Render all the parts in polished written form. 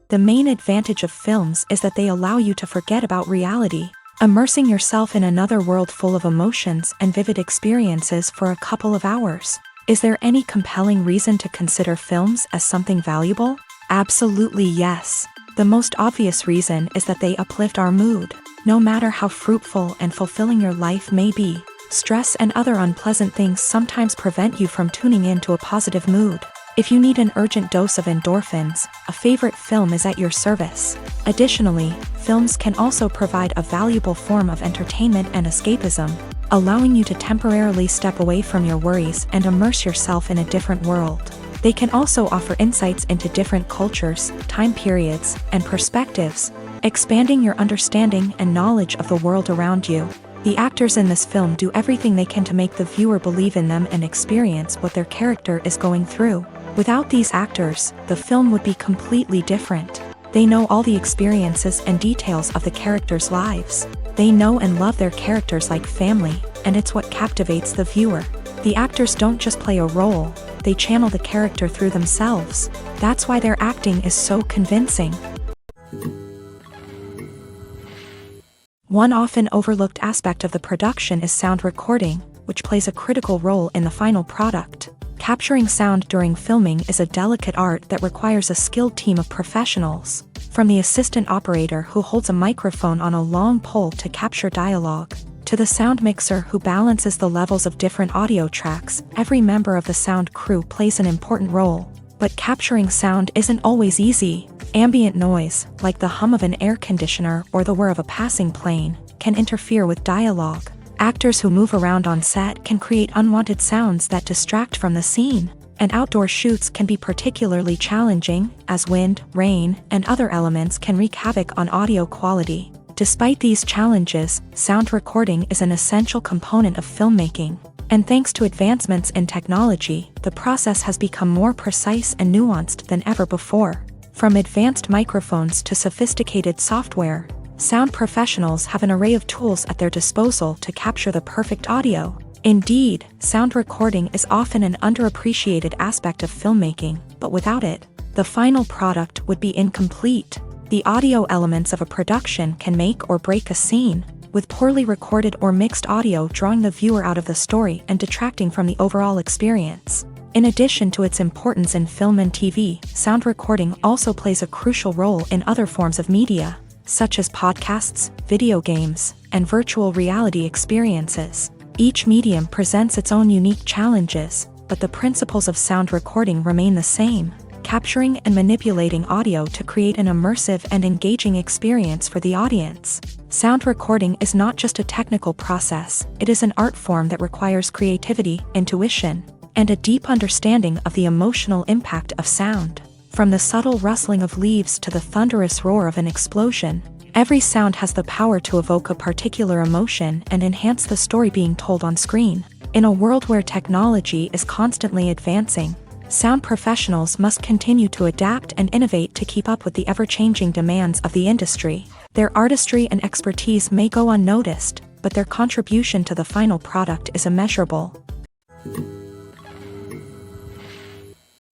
The main advantage of films is that they allow you to forget about reality, immersing yourself in another world full of emotions and vivid experiences for a couple of hours. Is there any compelling reason to consider films as something valuable? Absolutely yes. The most obvious reason is that they uplift our mood. No matter how fruitful and fulfilling your life may be, stress and other unpleasant things sometimes prevent you from tuning into a positive mood. If you need an urgent dose of endorphins, a favorite film is at your service. Additionally, films can also provide a valuable form of entertainment and escapism, allowing you to temporarily step away from your worries and immerse yourself in a different world. They can also offer insights into different cultures, time periods, and perspectives, expanding your understanding and knowledge of the world around you. The actors in this film do everything they can to make the viewer believe in them and experience what their character is going through. Without these actors, the film would be completely different. They know all the experiences and details of the characters' lives. They know and love their characters like family, and it's what captivates the viewer. The actors don't just play a role, they channel the character through themselves. That's why their acting is so convincing. One often overlooked aspect of the production is sound recording, which plays a critical role in the final product. Capturing sound during filming is a delicate art that requires a skilled team of professionals. From the assistant operator who holds a microphone on a long pole to capture dialogue, to the sound mixer who balances the levels of different audio tracks, every member of the sound crew plays an important role. But capturing sound isn't always easy. Ambient noise, like the hum of an air conditioner or the whir of a passing plane, can interfere with dialogue. Actors who move around on set can create unwanted sounds that distract from the scene. And outdoor shoots can be particularly challenging, as wind, rain, and other elements can wreak havoc on audio quality. Despite these challenges, sound recording is an essential component of filmmaking. And thanks to advancements in technology, the process has become more precise and nuanced than ever before. From advanced microphones to sophisticated software, sound professionals have an array of tools at their disposal to capture the perfect audio. Indeed, sound recording is often an underappreciated aspect of filmmaking, but without it, the final product would be incomplete. The audio elements of a production can make or break a scene, with poorly recorded or mixed audio drawing the viewer out of the story and detracting from the overall experience. In addition to its importance in film and TV, sound recording also plays a crucial role in other forms of media, such as podcasts, video games, and virtual reality experiences. Each medium presents its own unique challenges, but the principles of sound recording remain the same: capturing and manipulating audio to create an immersive and engaging experience for the audience. Sound recording is not just a technical process, it is an art form that requires creativity, intuition, and a deep understanding of the emotional impact of sound. From the subtle rustling of leaves to the thunderous roar of an explosion, every sound has the power to evoke a particular emotion and enhance the story being told on screen. In a world where technology is constantly advancing, sound professionals must continue to adapt and innovate to keep up with the ever-changing demands of the industry. Their artistry and expertise may go unnoticed, but their contribution to the final product is immeasurable.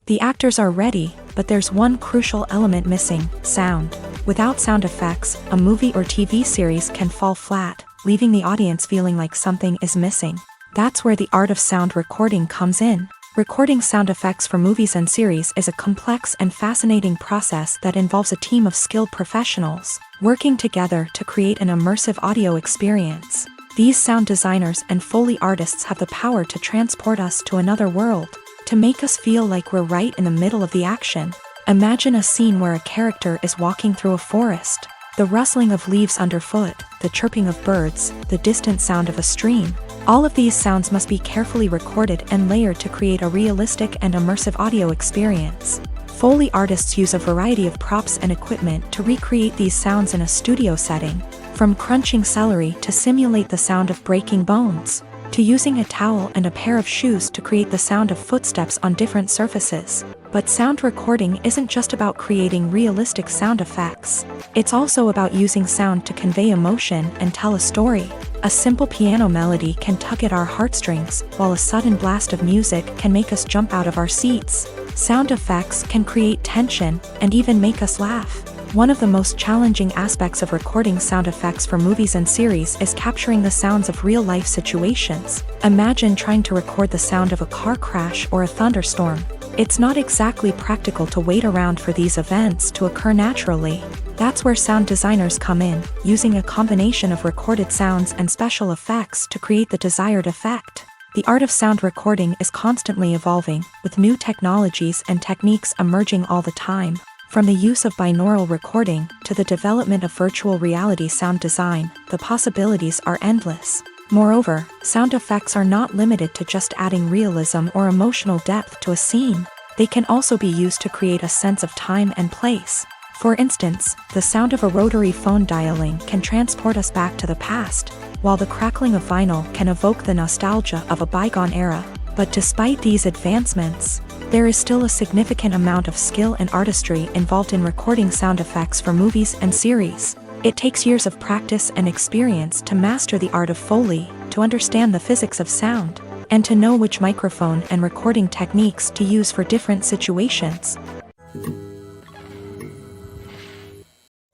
The actors are ready, but there's one crucial element missing: sound. Without sound effects, a movie or TV series can fall flat, leaving the audience feeling like something is missing. That's where the art of sound recording comes in. Recording sound effects for movies and series is a complex and fascinating process that involves a team of skilled professionals working together to create an immersive audio experience. These sound designers and Foley artists have the power to transport us to another world, to make us feel like we're right in the middle of the action. Imagine a scene where a character is walking through a forest. The rustling of leaves underfoot, the chirping of birds, the distant sound of a stream. All of these sounds must be carefully recorded and layered to create a realistic and immersive audio experience. Foley artists use a variety of props and equipment to recreate these sounds in a studio setting, from crunching celery to simulate the sound of breaking bones, to using a towel and a pair of shoes to create the sound of footsteps on different surfaces. But sound recording isn't just about creating realistic sound effects. It's also about using sound to convey emotion and tell a story. A simple piano melody can tug at our heartstrings, while a sudden blast of music can make us jump out of our seats. Sound effects can create tension and even make us laugh. One of the most challenging aspects of recording sound effects for movies and series is capturing the sounds of real-life situations. Imagine trying to record the sound of a car crash or a thunderstorm. It's not exactly practical to wait around for these events to occur naturally. That's where sound designers come in, using a combination of recorded sounds and special effects to create the desired effect. The art of sound recording is constantly evolving, with new technologies and techniques emerging all the time. From the use of binaural recording to the development of virtual reality sound design, the possibilities are endless. Moreover, sound effects are not limited to just adding realism or emotional depth to a scene. They can also be used to create a sense of time and place. For instance, the sound of a rotary phone dialing can transport us back to the past, while the crackling of vinyl can evoke the nostalgia of a bygone era. But despite these advancements, there is still a significant amount of skill and artistry involved in recording sound effects for movies and series. It takes years of practice and experience to master the art of Foley, to understand the physics of sound, and to know which microphone and recording techniques to use for different situations.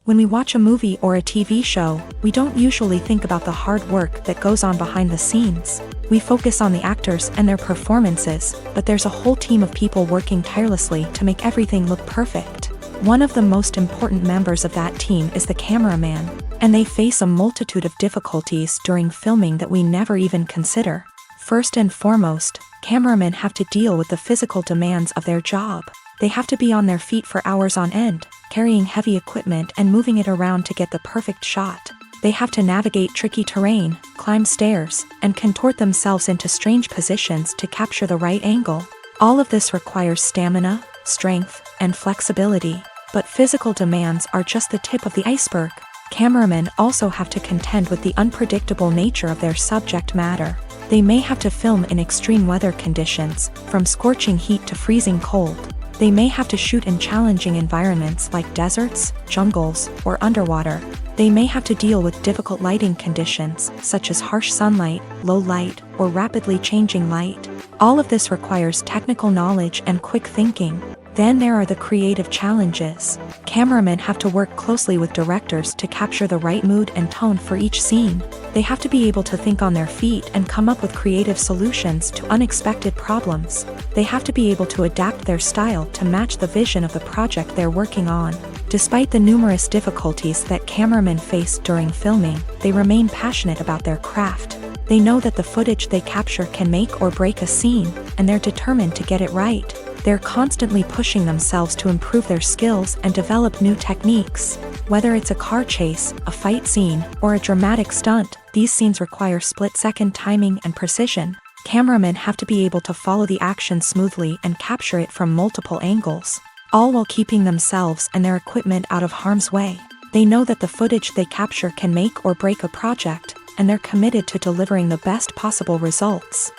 When we watch a movie or a TV show, we don't usually think about the hard work that goes on behind the scenes. We focus on the actors and their performances, but there's a whole team of people working tirelessly to make everything look perfect. One of the most important members of that team is the cameraman, and they face a multitude of difficulties during filming that we never even consider. First and foremost, cameramen have to deal with the physical demands of their job. They have to be on their feet for hours on end, carrying heavy equipment and moving it around to get the perfect shot. They have to navigate tricky terrain, climb stairs, and contort themselves into strange positions to capture the right angle. All of this requires stamina, strength, and flexibility. But physical demands are just the tip of the iceberg. Cameramen also have to contend with the unpredictable nature of their subject matter. They may have to film in extreme weather conditions, from scorching heat to freezing cold. They may have to shoot in challenging environments like deserts, jungles, or underwater. They may have to deal with difficult lighting conditions, such as harsh sunlight, low light, or rapidly changing light. All of this requires technical knowledge and quick thinking. Then there are the creative challenges. Cameramen have to work closely with directors to capture the right mood and tone for each scene. They have to be able to think on their feet and come up with creative solutions to unexpected problems. They have to be able to adapt their style to match the vision of the project they're working on. Despite the numerous difficulties that cameramen face during filming, they remain passionate about their craft. They know that the footage they capture can make or break a scene, and they're determined to get it right. They're constantly pushing themselves to improve their skills and develop new techniques. Whether it's a car chase, a fight scene, or a dramatic stunt, these scenes require split-second timing and precision. Cameramen have to be able to follow the action smoothly and capture it from multiple angles, all while keeping themselves and their equipment out of harm's way. They know that the footage they capture can make or break a project, and they're committed to delivering the best possible results.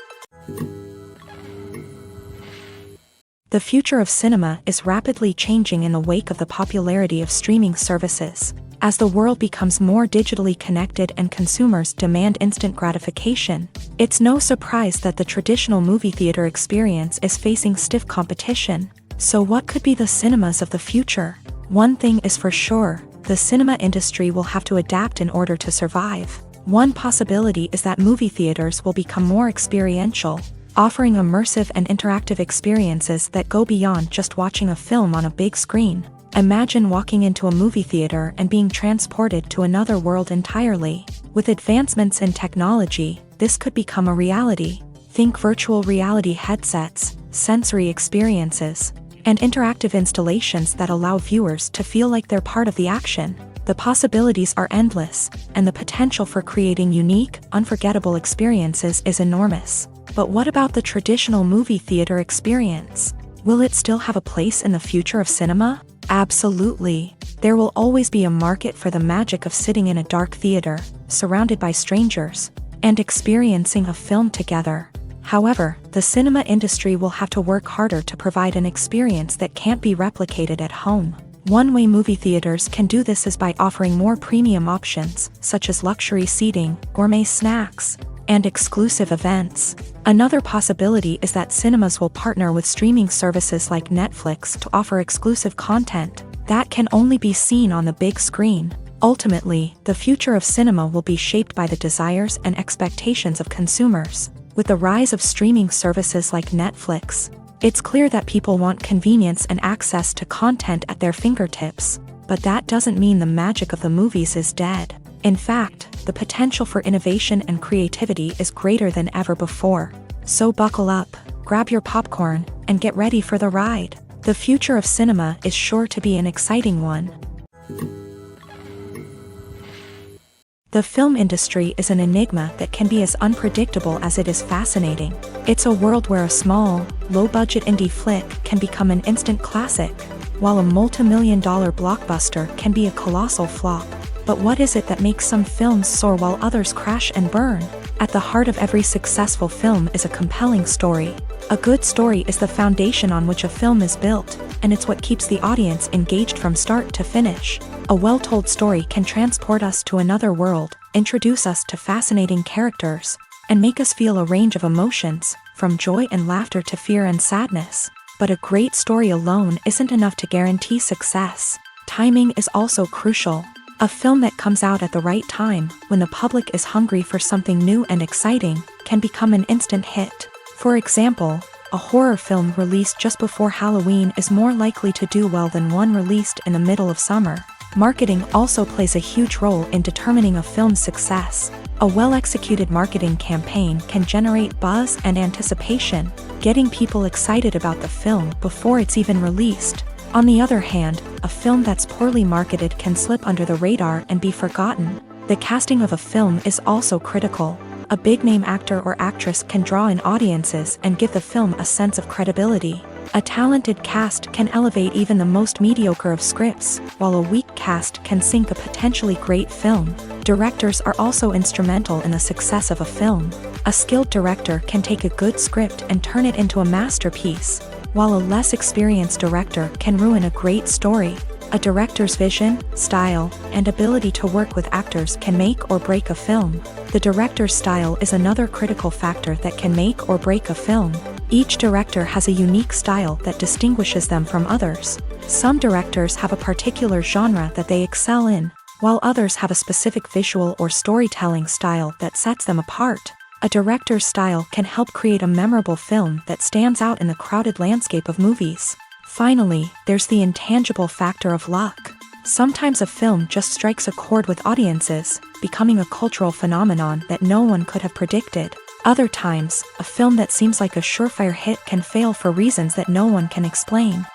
The future of cinema is rapidly changing in the wake of the popularity of streaming services. As the world becomes more digitally connected and consumers demand instant gratification, it's no surprise that the traditional movie theater experience is facing stiff competition. So what could be the cinemas of the future? One thing is for sure, the cinema industry will have to adapt in order to survive. One possibility is that movie theaters will become more experiential, offering immersive and interactive experiences that go beyond just watching a film on a big screen. Imagine walking into a movie theater and being transported to another world entirely. With advancements in technology, this could become a reality. Think virtual reality headsets, sensory experiences, and interactive installations that allow viewers to feel like they're part of the action. The possibilities are endless, and the potential for creating unique, unforgettable experiences is enormous. But what about the traditional movie theater experience? Will it still have a place in the future of cinema? Absolutely. There will always be a market for the magic of sitting in a dark theater, surrounded by strangers, and experiencing a film together. However, the cinema industry will have to work harder to provide an experience that can't be replicated at home. One way movie theaters can do this is by offering more premium options, such as luxury seating, gourmet snacks, and exclusive events. Another possibility is that cinemas will partner with streaming services like Netflix to offer exclusive content that can only be seen on the big screen. Ultimately, the future of cinema will be shaped by the desires and expectations of consumers. With the rise of streaming services like Netflix, it's clear that people want convenience and access to content at their fingertips. But that doesn't mean the magic of the movies is dead. In fact, the potential for innovation and creativity is greater than ever before. So buckle up, grab your popcorn, and get ready for the ride. The future of cinema is sure to be an exciting one. The film industry is an enigma that can be as unpredictable as it is fascinating. It's a world where a small, low-budget indie flick can become an instant classic, while a multi-million-dollar blockbuster can be a colossal flop. But what is it that makes some films soar while others crash and burn? At the heart of every successful film is a compelling story. A good story is the foundation on which a film is built, and it's what keeps the audience engaged from start to finish. A well-told story can transport us to another world, introduce us to fascinating characters, and make us feel a range of emotions, from joy and laughter to fear and sadness. But a great story alone isn't enough to guarantee success. Timing is also crucial. A film that comes out at the right time, when the public is hungry for something new and exciting, can become an instant hit. For example, a horror film released just before Halloween is more likely to do well than one released in the middle of summer. Marketing also plays a huge role in determining a film's success. A well-executed marketing campaign can generate buzz and anticipation, getting people excited about the film before it's even released. On the other hand, a film that's poorly marketed can slip under the radar and be forgotten. The casting of a film is also critical. A big-name actor or actress can draw in audiences and give the film a sense of credibility. A talented cast can elevate even the most mediocre of scripts, while a weak cast can sink a potentially great film. Directors are also instrumental in the success of a film. A skilled director can take a good script and turn it into a masterpiece, while a less experienced director can ruin a great story. A director's vision, style, and ability to work with actors can make or break a film. The director's style is another critical factor that can make or break a film. Each director has a unique style that distinguishes them from others. Some directors have a particular genre that they excel in, while others have a specific visual or storytelling style that sets them apart. A director's style can help create a memorable film that stands out in the crowded landscape of movies. Finally, there's the intangible factor of luck. Sometimes a film just strikes a chord with audiences, becoming a cultural phenomenon that no one could have predicted. Other times, a film that seems like a surefire hit can fail for reasons that no one can explain.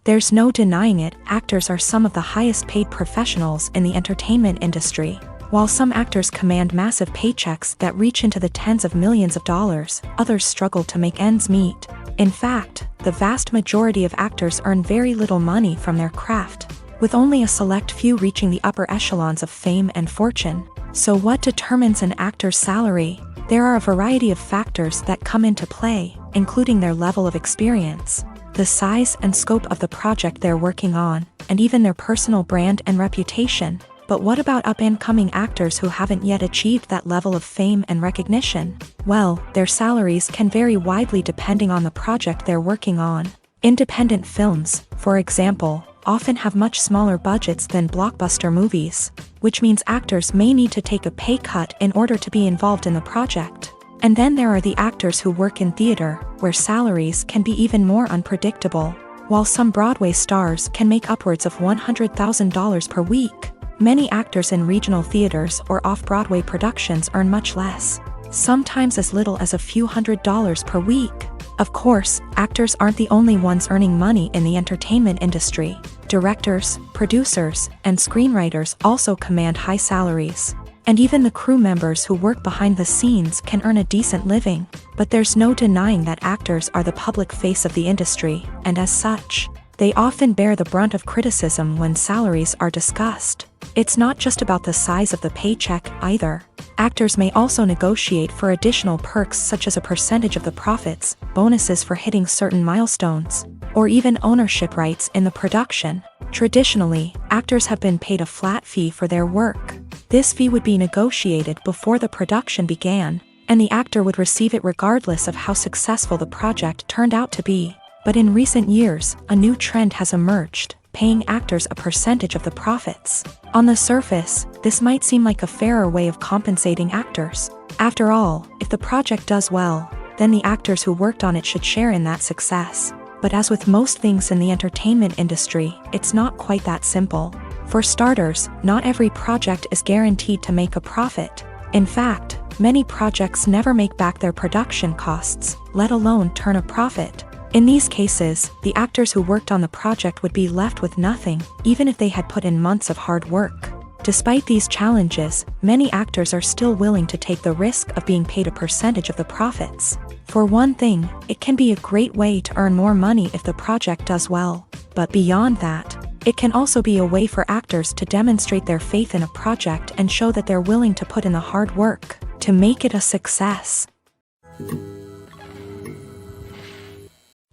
There's no denying it, actors are some of the highest paid professionals in the entertainment industry. While some actors command massive paychecks that reach into the tens of millions of dollars, others struggle to make ends meet. In fact, the vast majority of actors earn very little money from their craft, with only a select few reaching the upper echelons of fame and fortune. So what determines an actor's salary? There are a variety of factors that come into play, including their level of experience, the size and scope of the project they're working on, and even their personal brand and reputation. But what about up-and-coming actors who haven't yet achieved that level of fame and recognition? Well, their salaries can vary widely depending on the project they're working on. Independent films, for example, often have much smaller budgets than blockbuster movies, which means actors may need to take a pay cut in order to be involved in the project. And then there are the actors who work in theater, where salaries can be even more unpredictable. While some Broadway stars can make upwards of $100,000 per week, many actors in regional theaters or off-Broadway productions earn much less, sometimes as little as a few $100s per week. Of course, actors aren't the only ones earning money in the entertainment industry. Directors, producers, and screenwriters also command high salaries. And even the crew members who work behind the scenes can earn a decent living. But there's no denying that actors are the public face of the industry, and as such, they often bear the brunt of criticism when salaries are discussed. It's not just about the size of the paycheck either. Actors may also negotiate for additional perks such as a percentage of the profits, bonuses for hitting certain milestones, or even ownership rights in the production. Traditionally, actors have been paid a flat fee for their work. This fee would be negotiated before the production began, and the actor would receive it regardless of how successful the project turned out to be. But in recent years, a new trend has emerged, paying actors a percentage of the profits. On the surface, this might seem like a fairer way of compensating actors. After all, if the project does well, then the actors who worked on it should share in that success. But as with most things in the entertainment industry, it's not quite that simple. For starters, not every project is guaranteed to make a profit. In fact, many projects never make back their production costs, let alone turn a profit. In these cases, the actors who worked on the project would be left with nothing, even if they had put in months of hard work. Despite these challenges, many actors are still willing to take the risk of being paid a percentage of the profits. For one thing, it can be a great way to earn more money if the project does well. But beyond that, it can also be a way for actors to demonstrate their faith in a project and show that they're willing to put in the hard work to make it a success.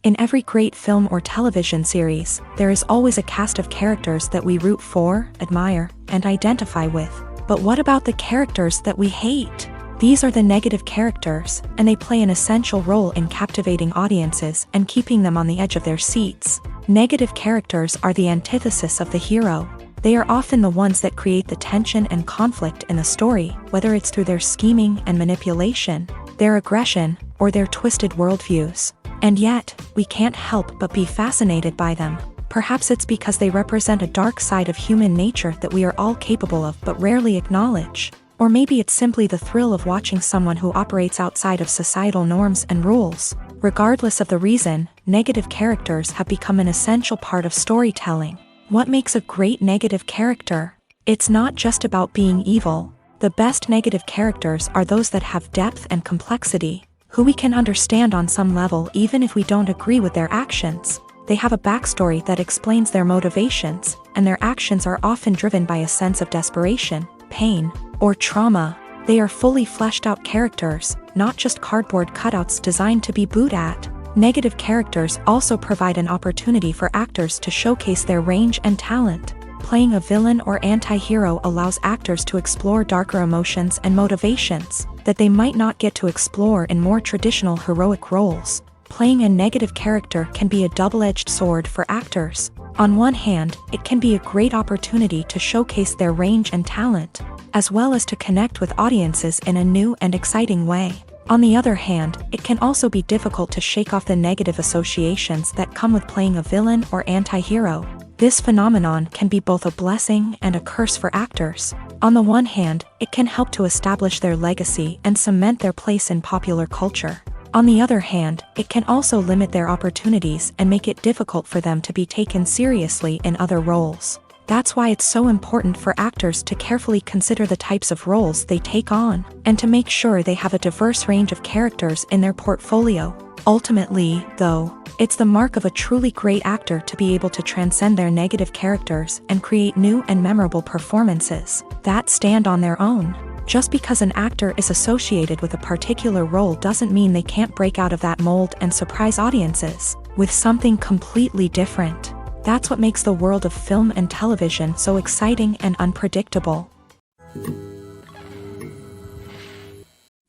In every great film or television series, there is always a cast of characters that we root for, admire, and identify with. But what about the characters that we hate? These are the negative characters, and they play an essential role in captivating audiences and keeping them on the edge of their seats. Negative characters are the antithesis of the hero. They are often the ones that create the tension and conflict in the story, whether it's through their scheming and manipulation, their aggression, or their twisted worldviews. And yet, we can't help but be fascinated by them. Perhaps it's because they represent a dark side of human nature that we are all capable of but rarely acknowledge. Or maybe it's simply the thrill of watching someone who operates outside of societal norms and rules. Regardless of the reason, negative characters have become an essential part of storytelling. What makes a great negative character? It's not just about being evil. The best negative characters are those that have depth and complexity, who we can understand on some level even if we don't agree with their actions. They have a backstory that explains their motivations, and their actions are often driven by a sense of desperation, pain, or trauma. They are fully fleshed out characters, not just cardboard cutouts designed to be booed at. Negative characters also provide an opportunity for actors to showcase their range and talent. Playing a villain or anti-hero allows actors to explore darker emotions and motivations that they might not get to explore in more traditional heroic roles. Playing a negative character can be a double-edged sword for actors. On one hand, it can be a great opportunity to showcase their range and talent, as well as to connect with audiences in a new and exciting way. On the other hand, it can also be difficult to shake off the negative associations that come with playing a villain or anti-hero. This phenomenon can be both a blessing and a curse for actors. On the one hand, it can help to establish their legacy and cement their place in popular culture. On the other hand, it can also limit their opportunities and make it difficult for them to be taken seriously in other roles. That's why it's so important for actors to carefully consider the types of roles they take on, and to make sure they have a diverse range of characters in their portfolio. Ultimately, though, it's the mark of a truly great actor to be able to transcend their negative characters and create new and memorable performances that stand on their own. Just because an actor is associated with a particular role doesn't mean they can't break out of that mold and surprise audiences with something completely different. That's what makes the world of film and television so exciting and unpredictable.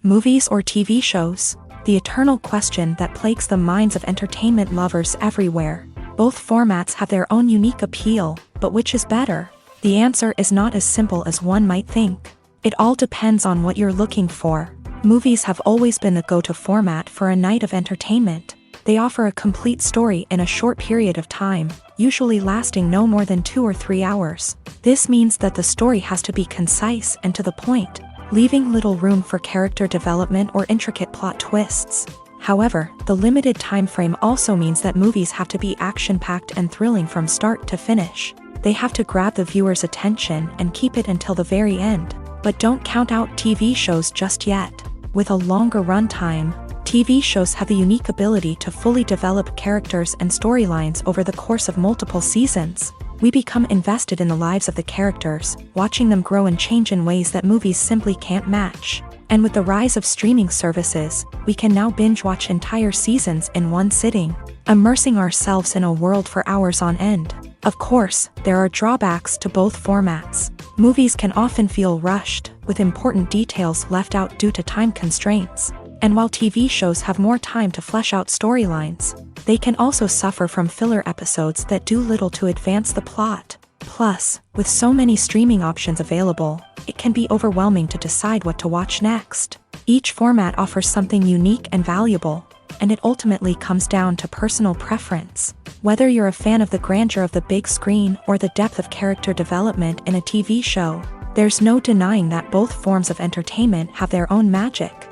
Movies or TV shows? The eternal question that plagues the minds of entertainment lovers everywhere. Both formats have their own unique appeal, but which is better? The answer is not as simple as one might think. It all depends on what you're looking for. Movies have always been the go-to format for a night of entertainment. They offer a complete story in a short period of time, usually lasting no more than 2 or 3 hours. This means that the story has to be concise and to the point, leaving little room for character development or intricate plot twists. However, the limited time frame also means that movies have to be action-packed and thrilling from start to finish. They have to grab the viewer's attention and keep it until the very end. But don't count out TV shows just yet. With a longer runtime, TV shows have the unique ability to fully develop characters and storylines over the course of multiple seasons. We become invested in the lives of the characters, watching them grow and change in ways that movies simply can't match. And with the rise of streaming services, we can now binge-watch entire seasons in one sitting, immersing ourselves in a world for hours on end. Of course, there are drawbacks to both formats. Movies can often feel rushed, with important details left out due to time constraints. And while TV shows have more time to flesh out storylines, they can also suffer from filler episodes that do little to advance the plot. Plus, with so many streaming options available, it can be overwhelming to decide what to watch next. Each format offers something unique and valuable, and it ultimately comes down to personal preference. Whether you're a fan of the grandeur of the big screen or the depth of character development in a TV show, there's no denying that both forms of entertainment have their own magic.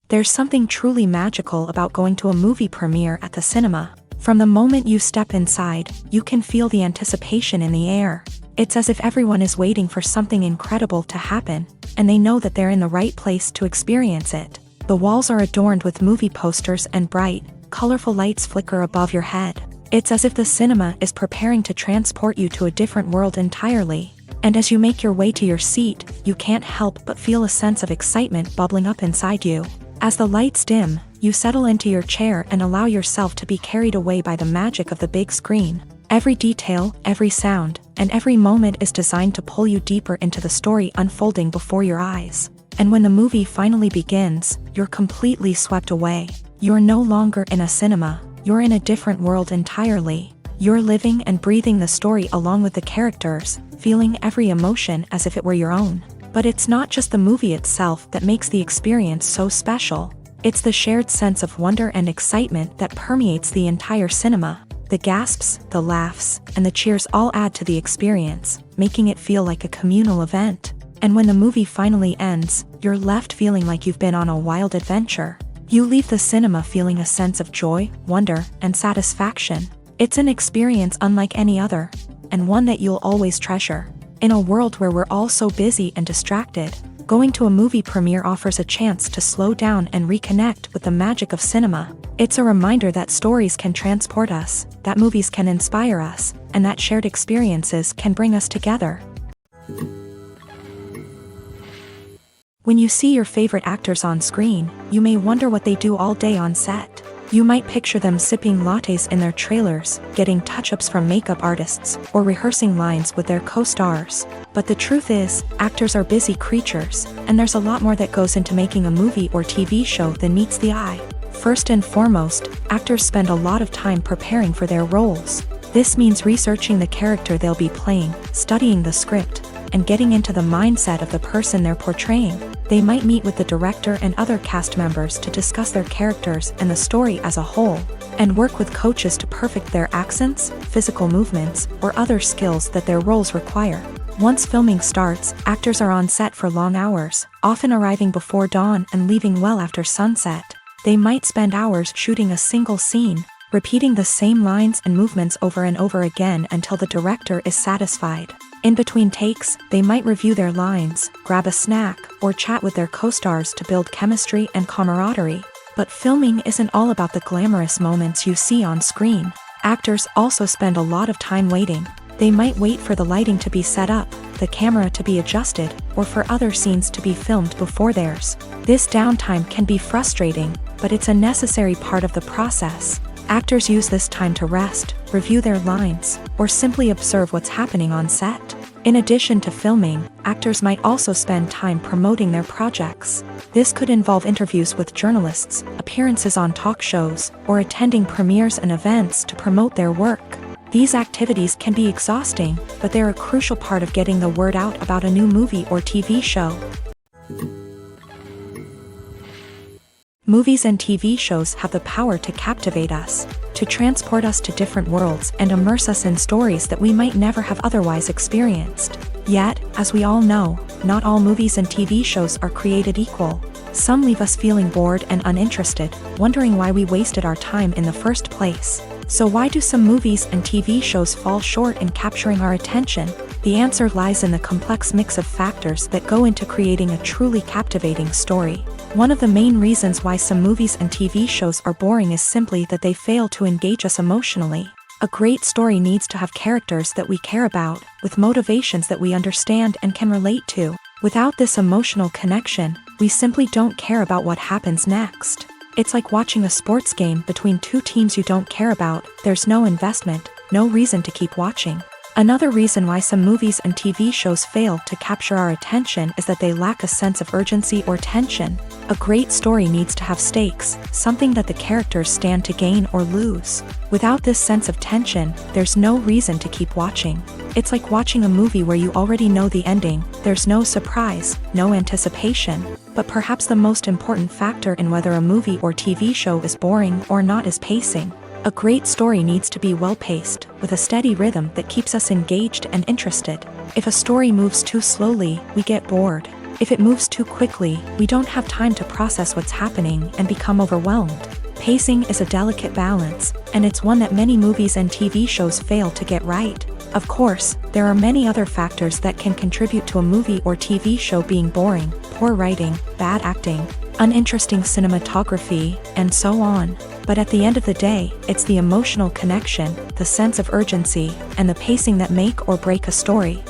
There's something truly magical about going to a movie premiere at the cinema. From the moment you step inside, you can feel the anticipation in the air. It's as if everyone is waiting for something incredible to happen, and they know that they're in the right place to experience it. The walls are adorned with movie posters and bright, colorful lights flicker above your head. It's as if the cinema is preparing to transport you to a different world entirely. And as you make your way to your seat, you can't help but feel a sense of excitement bubbling up inside you. As the lights dim, you settle into your chair and allow yourself to be carried away by the magic of the big screen. Every detail, every sound, and every moment is designed to pull you deeper into the story unfolding before your eyes. And when the movie finally begins, you're completely swept away. You're no longer in a cinema, you're in a different world entirely. You're living and breathing the story along with the characters, feeling every emotion as if it were your own. But it's not just the movie itself that makes the experience so special. It's the shared sense of wonder and excitement that permeates the entire cinema. The gasps, the laughs, and the cheers all add to the experience, making it feel like a communal event. And when the movie finally ends, you're left feeling like you've been on a wild adventure. You leave the cinema feeling a sense of joy, wonder, and satisfaction. It's an experience unlike any other, and one that you'll always treasure. In a world where we're all so busy and distracted, going to a movie premiere offers a chance to slow down and reconnect with the magic of cinema. It's a reminder that stories can transport us, that movies can inspire us, and that shared experiences can bring us together. When you see your favorite actors on screen, you may wonder what they do all day on set. You might picture them sipping lattes in their trailers, getting touch-ups from makeup artists, or rehearsing lines with their co-stars. But the truth is, actors are busy creatures, and there's a lot more that goes into making a movie or TV show than meets the eye. First and foremost, actors spend a lot of time preparing for their roles. This means researching the character they'll be playing, studying the script, and getting into the mindset of the person they're portraying. They might meet with the director and other cast members to discuss their characters and the story as a whole, and work with coaches to perfect their accents, physical movements, or other skills that their roles require. Once filming starts, actors are on set for long hours, often arriving before dawn and leaving well after sunset. They might spend hours shooting a single scene, repeating the same lines and movements over and over again until the director is satisfied. In between takes, they might review their lines, grab a snack, or chat with their co-stars to build chemistry and camaraderie. But filming isn't all about the glamorous moments you see on screen. Actors also spend a lot of time waiting. They might wait for the lighting to be set up, the camera to be adjusted, or for other scenes to be filmed before theirs. This downtime can be frustrating, but it's a necessary part of the process. Actors use this time to rest, review their lines, or simply observe what's happening on set. In addition to filming, actors might also spend time promoting their projects. This could involve interviews with journalists, appearances on talk shows, or attending premieres and events to promote their work. These activities can be exhausting, but they're a crucial part of getting the word out about a new movie or TV show. Movies and TV shows have the power to captivate us, to transport us to different worlds and immerse us in stories that we might never have otherwise experienced. Yet, as we all know, not all movies and TV shows are created equal. Some leave us feeling bored and uninterested, wondering why we wasted our time in the first place. So why do some movies and TV shows fall short in capturing our attention? The answer lies in the complex mix of factors that go into creating a truly captivating story. One of the main reasons why some movies and TV shows are boring is simply that they fail to engage us emotionally. A great story needs to have characters that we care about, with motivations that we understand and can relate to. Without this emotional connection, we simply don't care about what happens next. It's like watching a sports game between two teams you don't care about. There's no investment, no reason to keep watching. Another reason why some movies and TV shows fail to capture our attention is that they lack a sense of urgency or tension. A great story needs to have stakes, something that the characters stand to gain or lose. Without this sense of tension, there's no reason to keep watching. It's like watching a movie where you already know the ending, there's no surprise, no anticipation. But perhaps the most important factor in whether a movie or TV show is boring or not is pacing. A great story needs to be well-paced, with a steady rhythm that keeps us engaged and interested. If a story moves too slowly, we get bored. If it moves too quickly, we don't have time to process what's happening and become overwhelmed. Pacing is a delicate balance, and it's one that many movies and TV shows fail to get right. Of course, there are many other factors that can contribute to a movie or TV show being boring: poor writing, bad acting, uninteresting cinematography, and so on. But at the end of the day, it's the emotional connection, the sense of urgency, and the pacing that make or break a story.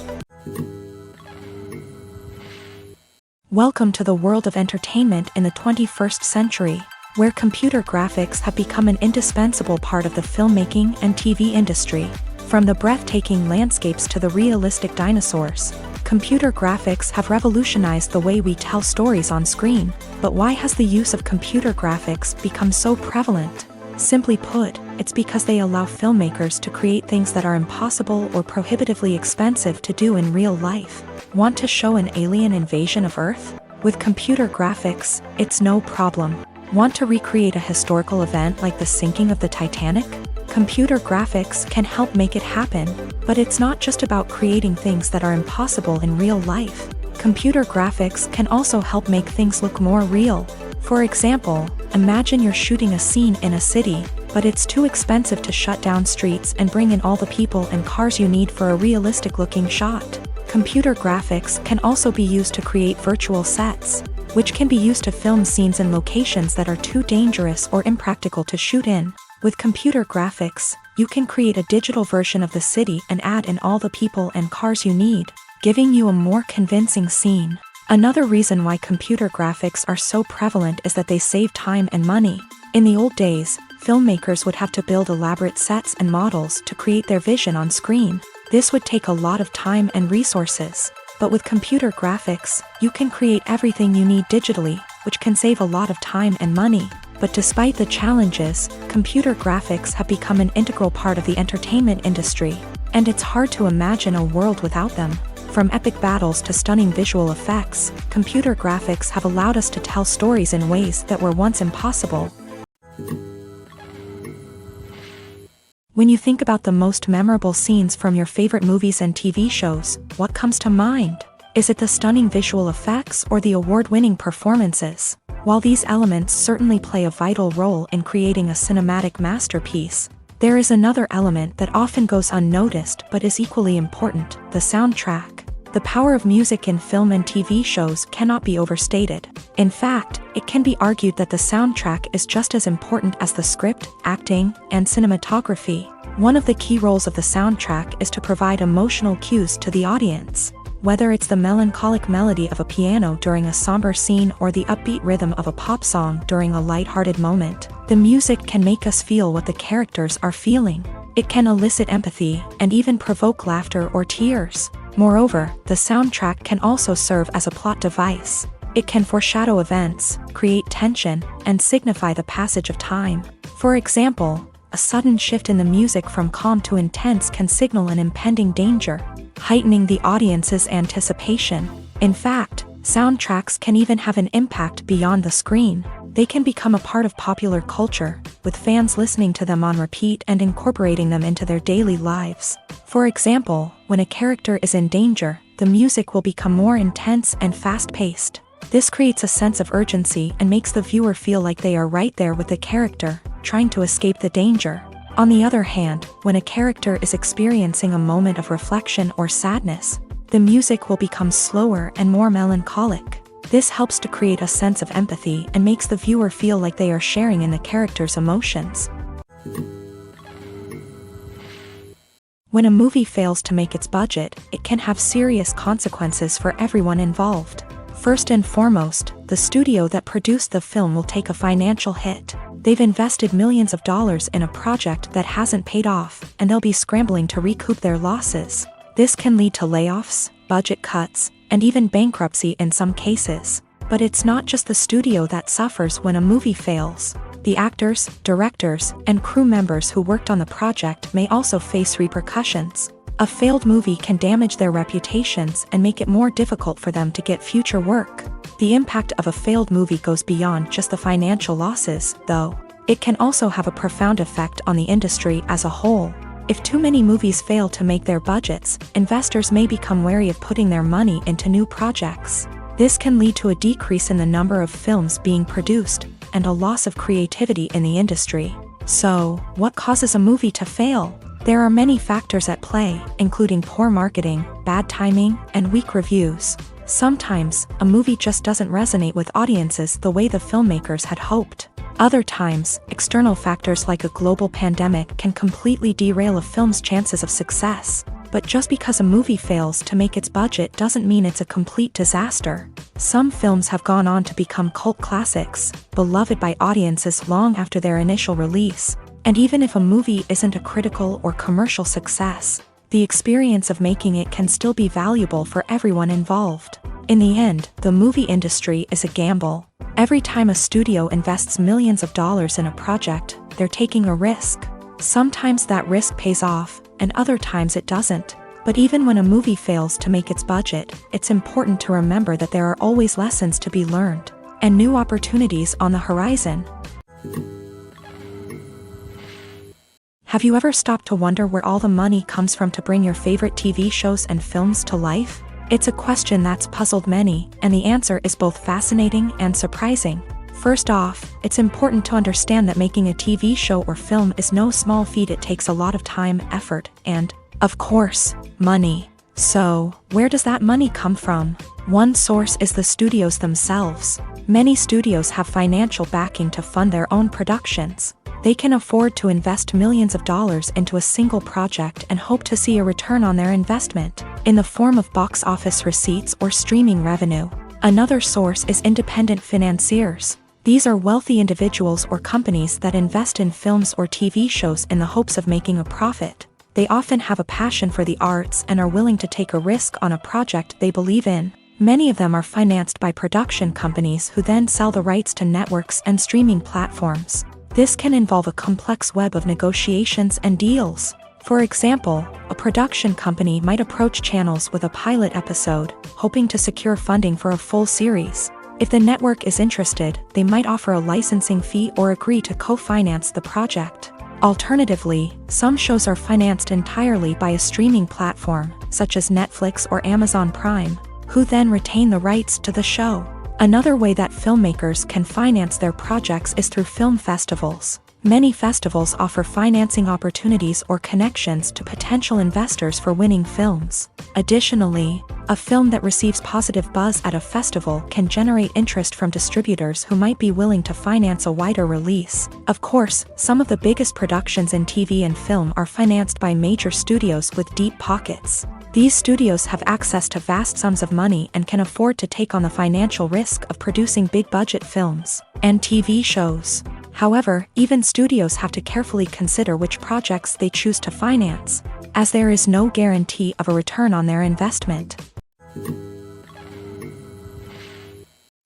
Welcome to the world of entertainment in the 21st century, where computer graphics have become an indispensable part of the filmmaking and TV industry. From the breathtaking landscapes to the realistic dinosaurs, computer graphics have revolutionized the way we tell stories on screen. But why has the use of computer graphics become so prevalent? Simply put, it's because they allow filmmakers to create things that are impossible or prohibitively expensive to do in real life. Want to show an alien invasion of Earth? With computer graphics, it's no problem. Want to recreate a historical event like the sinking of the Titanic? Computer graphics can help make it happen, but it's not just about creating things that are impossible in real life. Computer graphics can also help make things look more real. For example, imagine you're shooting a scene in a city, but it's too expensive to shut down streets and bring in all the people and cars you need for a realistic-looking shot. Computer graphics can also be used to create virtual sets, which can be used to film scenes in locations that are too dangerous or impractical to shoot in. With computer graphics, you can create a digital version of the city and add in all the people and cars you need, giving you a more convincing scene. Another reason why computer graphics are so prevalent is that they save time and money. In the old days, filmmakers would have to build elaborate sets and models to create their vision on screen. This would take a lot of time and resources. But with computer graphics, you can create everything you need digitally, which can save a lot of time and money. But despite the challenges, computer graphics have become an integral part of the entertainment industry, and it's hard to imagine a world without them. From epic battles to stunning visual effects, computer graphics have allowed us to tell stories in ways that were once impossible. When you think about the most memorable scenes from your favorite movies and TV shows, what comes to mind? Is it the stunning visual effects or the award-winning performances? While these elements certainly play a vital role in creating a cinematic masterpiece, there is another element that often goes unnoticed but is equally important: the soundtrack. The power of music in film and TV shows cannot be overstated. In fact, it can be argued that the soundtrack is just as important as the script, acting, and cinematography. One of the key roles of the soundtrack is to provide emotional cues to the audience. Whether it's the melancholic melody of a piano during a somber scene or the upbeat rhythm of a pop song during a lighthearted moment, the music can make us feel what the characters are feeling. It can elicit empathy and even provoke laughter or tears. Moreover, the soundtrack can also serve as a plot device. It can foreshadow events, create tension, and signify the passage of time. For example, a sudden shift in the music from calm to intense can signal an impending danger, heightening the audience's anticipation. In fact, soundtracks can even have an impact beyond the screen. They can become a part of popular culture, with fans listening to them on repeat and incorporating them into their daily lives. For example, when a character is in danger, the music will become more intense and fast-paced. This creates a sense of urgency and makes the viewer feel like they are right there with the character, trying to escape the danger. On the other hand, when a character is experiencing a moment of reflection or sadness, the music will become slower and more melancholic. This helps to create a sense of empathy and makes the viewer feel like they are sharing in the character's emotions. When a movie fails to make its budget, it can have serious consequences for everyone involved. First and foremost, the studio that produced the film will take a financial hit. They've invested millions of dollars in a project that hasn't paid off, and they'll be scrambling to recoup their losses. This can lead to layoffs, budget cuts, and even bankruptcy in some cases. But it's not just the studio that suffers when a movie fails. The actors, directors, and crew members who worked on the project may also face repercussions. A failed movie can damage their reputations and make it more difficult for them to get future work. The impact of a failed movie goes beyond just the financial losses, though. It can also have a profound effect on the industry as a whole. If too many movies fail to make their budgets, investors may become wary of putting their money into new projects. This can lead to a decrease in the number of films being produced, and a loss of creativity in the industry. So, what causes a movie to fail? There are many factors at play, including poor marketing, bad timing, and weak reviews. Sometimes, a movie just doesn't resonate with audiences the way the filmmakers had hoped. Other times, external factors like a global pandemic can completely derail a film's chances of success. But just because a movie fails to make its budget doesn't mean it's a complete disaster. Some films have gone on to become cult classics, beloved by audiences long after their initial release. And even if a movie isn't a critical or commercial success, the experience of making it can still be valuable for everyone involved. In the end, the movie industry is a gamble. Every time a studio invests millions of dollars in a project, they're taking a risk. Sometimes that risk pays off, and other times it doesn't. But even when a movie fails to make its budget, it's important to remember that there are always lessons to be learned, and new opportunities on the horizon. Have you ever stopped to wonder where all the money comes from to bring your favorite TV shows and films to life? It's a question that's puzzled many, and the answer is both fascinating and surprising. First off, it's important to understand that making a TV show or film is no small feat. It takes a lot of time, effort, and, of course, money. So, where does that money come from? One source is the studios themselves. Many studios have financial backing to fund their own productions. They can afford to invest millions of dollars into a single project and hope to see a return on their investment, in the form of box office receipts or streaming revenue. Another source is independent financiers. These are wealthy individuals or companies that invest in films or TV shows in the hopes of making a profit. They often have a passion for the arts and are willing to take a risk on a project they believe in. Many of them are financed by production companies who then sell the rights to networks and streaming platforms. This can involve a complex web of negotiations and deals. For example, a production company might approach channels with a pilot episode, hoping to secure funding for a full series. If the network is interested, they might offer a licensing fee or agree to co-finance the project. Alternatively, some shows are financed entirely by a streaming platform, such as Netflix or Amazon Prime, who then retain the rights to the show. Another way that filmmakers can finance their projects is through film festivals. Many festivals offer financing opportunities or connections to potential investors for winning films. Additionally, a film that receives positive buzz at a festival can generate interest from distributors who might be willing to finance a wider release. Of course, some of the biggest productions in TV and film are financed by major studios with deep pockets. These studios have access to vast sums of money and can afford to take on the financial risk of producing big-budget films and TV shows. However, even studios have to carefully consider which projects they choose to finance, as there is no guarantee of a return on their investment.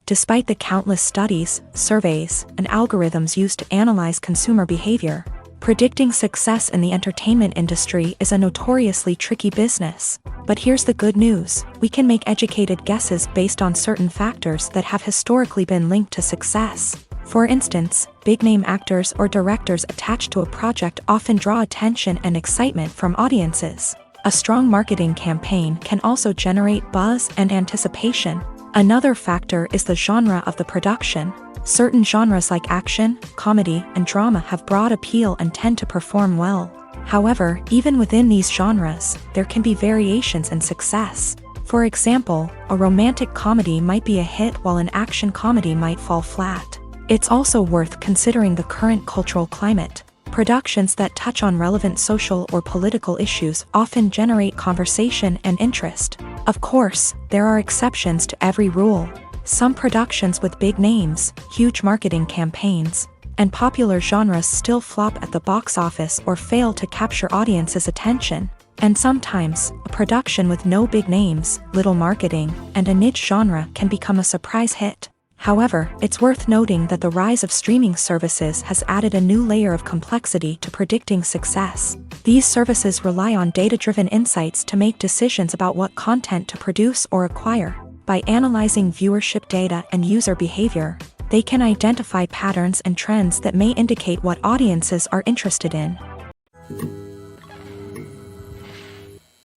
Despite the countless studies, surveys, and algorithms used to analyze consumer behavior, predicting success in the entertainment industry is a notoriously tricky business. But here's the good news: we can make educated guesses based on certain factors that have historically been linked to success. For instance, big-name actors or directors attached to a project often draw attention and excitement from audiences. A strong marketing campaign can also generate buzz and anticipation. Another factor is the genre of the production. Certain genres like action, comedy, and drama have broad appeal and tend to perform well. However, even within these genres, there can be variations in success. For example, a romantic comedy might be a hit while an action comedy might fall flat. It's also worth considering the current cultural climate. Productions that touch on relevant social or political issues often generate conversation and interest. Of course, there are exceptions to every rule. Some productions with big names, huge marketing campaigns, and popular genres still flop at the box office or fail to capture audiences' attention. And sometimes, a production with no big names, little marketing, and a niche genre can become a surprise hit. However, it's worth noting that the rise of streaming services has added a new layer of complexity to predicting success. These services rely on data-driven insights to make decisions about what content to produce or acquire. By analyzing viewership data and user behavior, they can identify patterns and trends that may indicate what audiences are interested in.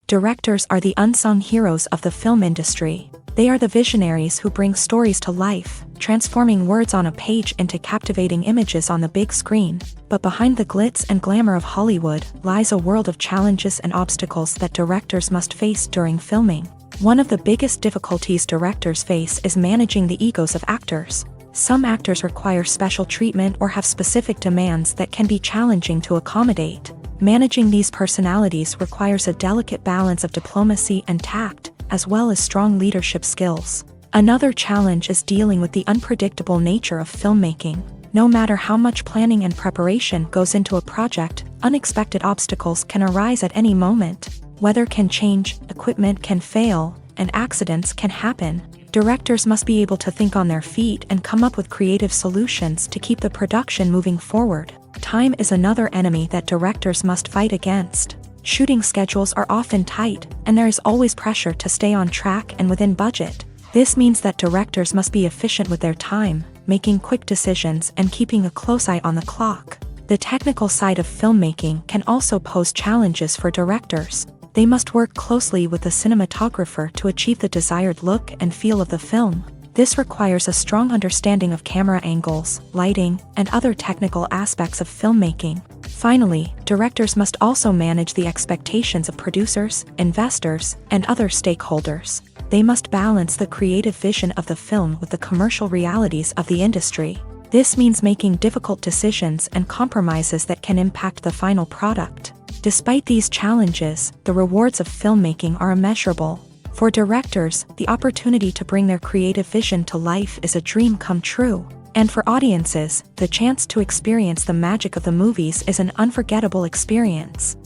Directors are the unsung heroes of the film industry. They are the visionaries who bring stories to life, transforming words on a page into captivating images on the big screen. But behind the glitz and glamour of Hollywood lies a world of challenges and obstacles that directors must face during filming. One of the biggest difficulties directors face is managing the egos of actors. Some actors require special treatment or have specific demands that can be challenging to accommodate. Managing these personalities requires a delicate balance of diplomacy and tact, as well as strong leadership skills. Another challenge is dealing with the unpredictable nature of filmmaking. No matter how much planning and preparation goes into a project, unexpected obstacles can arise at any moment. Weather can change, equipment can fail, and accidents can happen. Directors must be able to think on their feet and come up with creative solutions to keep the production moving forward. Time is another enemy that directors must fight against. Shooting schedules are often tight, and there is always pressure to stay on track and within budget. This means that directors must be efficient with their time, making quick decisions and keeping a close eye on the clock. The technical side of filmmaking can also pose challenges for directors. They must work closely with the cinematographer to achieve the desired look and feel of the film. This requires a strong understanding of camera angles, lighting, and other technical aspects of filmmaking. Finally, directors must also manage the expectations of producers, investors, and other stakeholders. They must balance the creative vision of the film with the commercial realities of the industry. This means making difficult decisions and compromises that can impact the final product. Despite these challenges, the rewards of filmmaking are immeasurable. For directors, the opportunity to bring their creative vision to life is a dream come true. And for audiences, the chance to experience the magic of the movies is an unforgettable experience.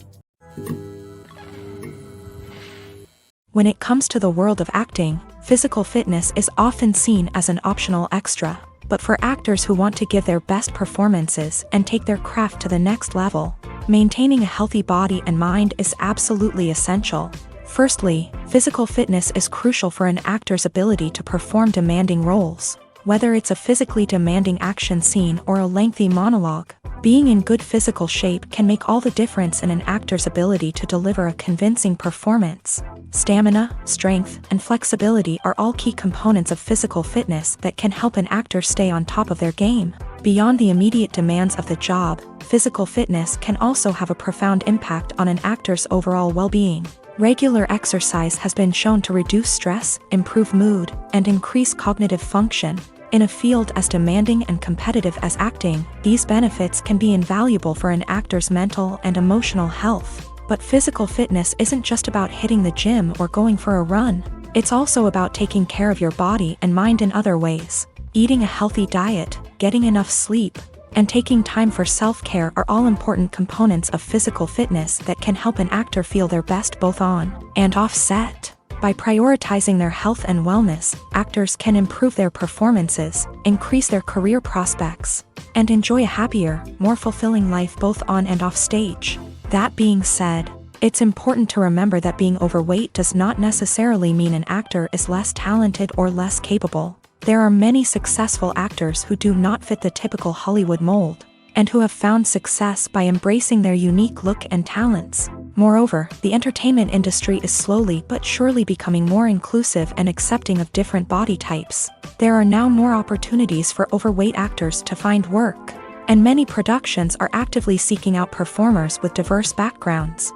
When it comes to the world of acting, physical fitness is often seen as an optional extra. But for actors who want to give their best performances and take their craft to the next level, maintaining a healthy body and mind is absolutely essential. Firstly, physical fitness is crucial for an actor's ability to perform demanding roles. Whether it's a physically demanding action scene or a lengthy monologue, being in good physical shape can make all the difference in an actor's ability to deliver a convincing performance. Stamina, strength, and flexibility are all key components of physical fitness that can help an actor stay on top of their game. Beyond the immediate demands of the job, physical fitness can also have a profound impact on an actor's overall well-being. Regular exercise has been shown to reduce stress, improve mood, and increase cognitive function. In a field as demanding and competitive as acting, these benefits can be invaluable for an actor's mental and emotional health. But physical fitness isn't just about hitting the gym or going for a run. It's also about taking care of your body and mind in other ways. Eating a healthy diet, getting enough sleep, and taking time for self-care are all important components of physical fitness that can help an actor feel their best both on and off set. By prioritizing their health and wellness, actors can improve their performances, increase their career prospects, and enjoy a happier, more fulfilling life both on and off stage. That being said, it's important to remember that being overweight does not necessarily mean an actor is less talented or less capable. There are many successful actors who do not fit the typical Hollywood mold, and who have found success by embracing their unique look and talents. Moreover, the entertainment industry is slowly but surely becoming more inclusive and accepting of different body types. There are now more opportunities for overweight actors to find work, and many productions are actively seeking out performers with diverse backgrounds.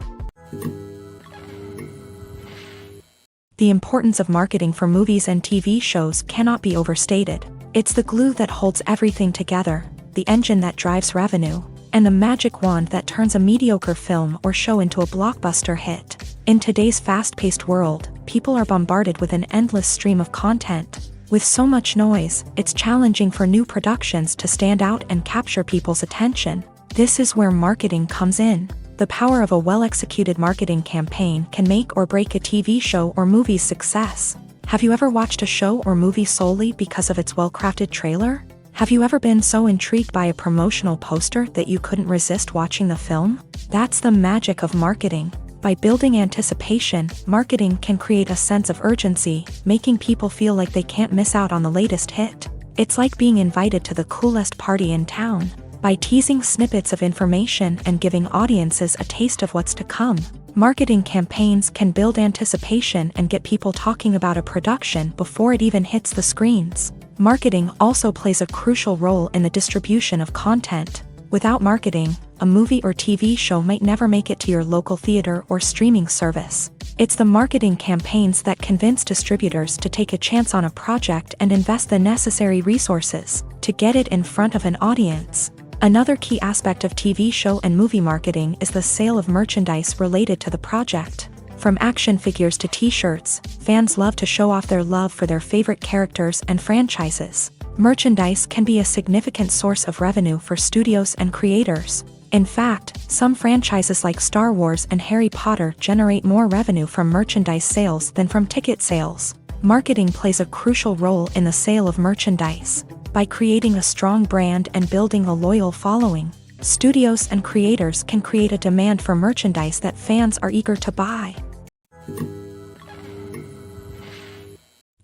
The importance of marketing for movies and TV shows cannot be overstated. It's the glue that holds everything together, the engine that drives revenue, and the magic wand that turns a mediocre film or show into a blockbuster hit. In today's fast-paced world, people are bombarded with an endless stream of content. With so much noise, it's challenging for new productions to stand out and capture people's attention. This is where marketing comes in. The power of a well-executed marketing campaign can make or break a TV show or movie's success. Have you ever watched a show or movie solely because of its well-crafted trailer? Have you ever been so intrigued by a promotional poster that you couldn't resist watching the film? That's the magic of marketing. By building anticipation, marketing can create a sense of urgency, making people feel like they can't miss out on the latest hit. It's like being invited to the coolest party in town. By teasing snippets of information and giving audiences a taste of what's to come, marketing campaigns can build anticipation and get people talking about a production before it even hits the screens. Marketing also plays a crucial role in the distribution of content. Without marketing, a movie or TV show might never make it to your local theater or streaming service. It's the marketing campaigns that convince distributors to take a chance on a project and invest the necessary resources to get it in front of an audience. Another key aspect of TV show and movie marketing is the sale of merchandise related to the project. From action figures to t-shirts, fans love to show off their love for their favorite characters and franchises. Merchandise can be a significant source of revenue for studios and creators. In fact, some franchises like Star Wars and Harry Potter generate more revenue from merchandise sales than from ticket sales. Marketing plays a crucial role in the sale of merchandise. By creating a strong brand and building a loyal following, studios and creators can create a demand for merchandise that fans are eager to buy.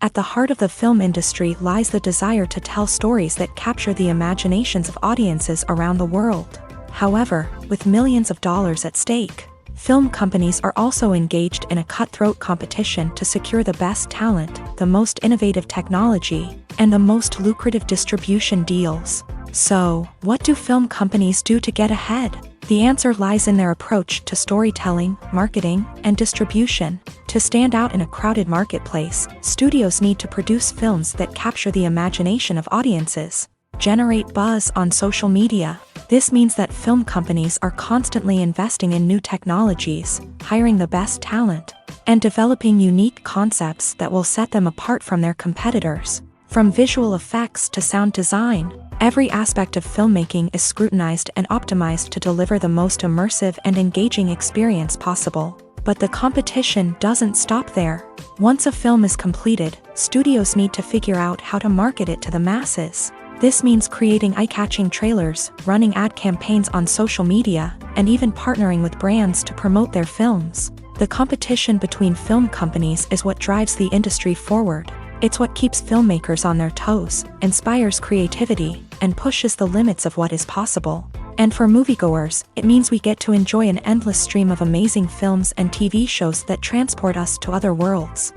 At the heart of the film industry lies the desire to tell stories that capture the imaginations of audiences around the world. However, with millions of dollars at stake, film companies are also engaged in a cutthroat competition to secure the best talent, the most innovative technology, and the most lucrative distribution deals. So, what do film companies do to get ahead? The answer lies in their approach to storytelling, marketing, and distribution. To stand out in a crowded marketplace, studios need to produce films that capture the imagination of audiences, generate buzz on social media. This means that film companies are constantly investing in new technologies, hiring the best talent, and developing unique concepts that will set them apart from their competitors. From visual effects to sound design, every aspect of filmmaking is scrutinized and optimized to deliver the most immersive and engaging experience possible. But the competition doesn't stop there. Once a film is completed, studios need to figure out how to market it to the masses. This means creating eye-catching trailers, running ad campaigns on social media, and even partnering with brands to promote their films. The competition between film companies is what drives the industry forward. It's what keeps filmmakers on their toes, inspires creativity, and pushes the limits of what is possible. And for moviegoers, it means we get to enjoy an endless stream of amazing films and TV shows that transport us to other worlds.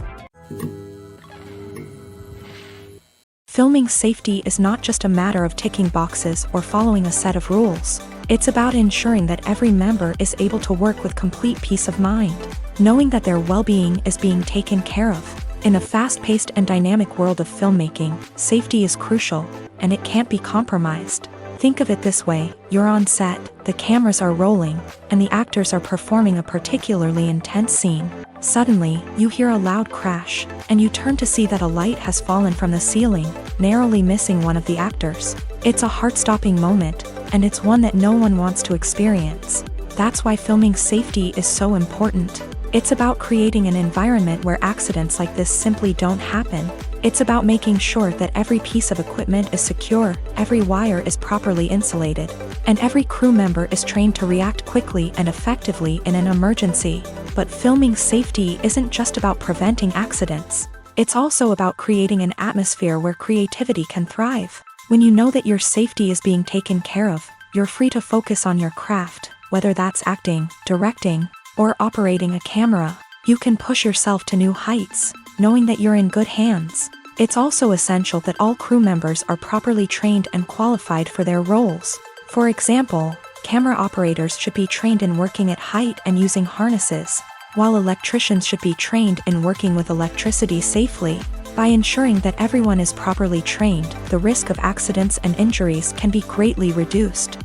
Filming safety is not just a matter of ticking boxes or following a set of rules. It's about ensuring that every member is able to work with complete peace of mind, knowing that their well-being is being taken care of. In a fast-paced and dynamic world of filmmaking, safety is crucial, and it can't be compromised. Think of it this way: you're on set, the cameras are rolling, and the actors are performing a particularly intense scene. Suddenly, you hear a loud crash, and you turn to see that a light has fallen from the ceiling, narrowly missing one of the actors. It's a heart-stopping moment, and it's one that no one wants to experience. That's why filming safety is so important. It's about creating an environment where accidents like this simply don't happen. It's about making sure that every piece of equipment is secure, every wire is properly insulated, and every crew member is trained to react quickly and effectively in an emergency. But filming safety isn't just about preventing accidents. It's also about creating an atmosphere where creativity can thrive. When you know that your safety is being taken care of, you're free to focus on your craft, whether that's acting, directing, or operating a camera. You can push yourself to new heights, knowing that you're in good hands. It's also essential that all crew members are properly trained and qualified for their roles. For example, camera operators should be trained in working at height and using harnesses, while electricians should be trained in working with electricity safely. By ensuring that everyone is properly trained, the risk of accidents and injuries can be greatly reduced.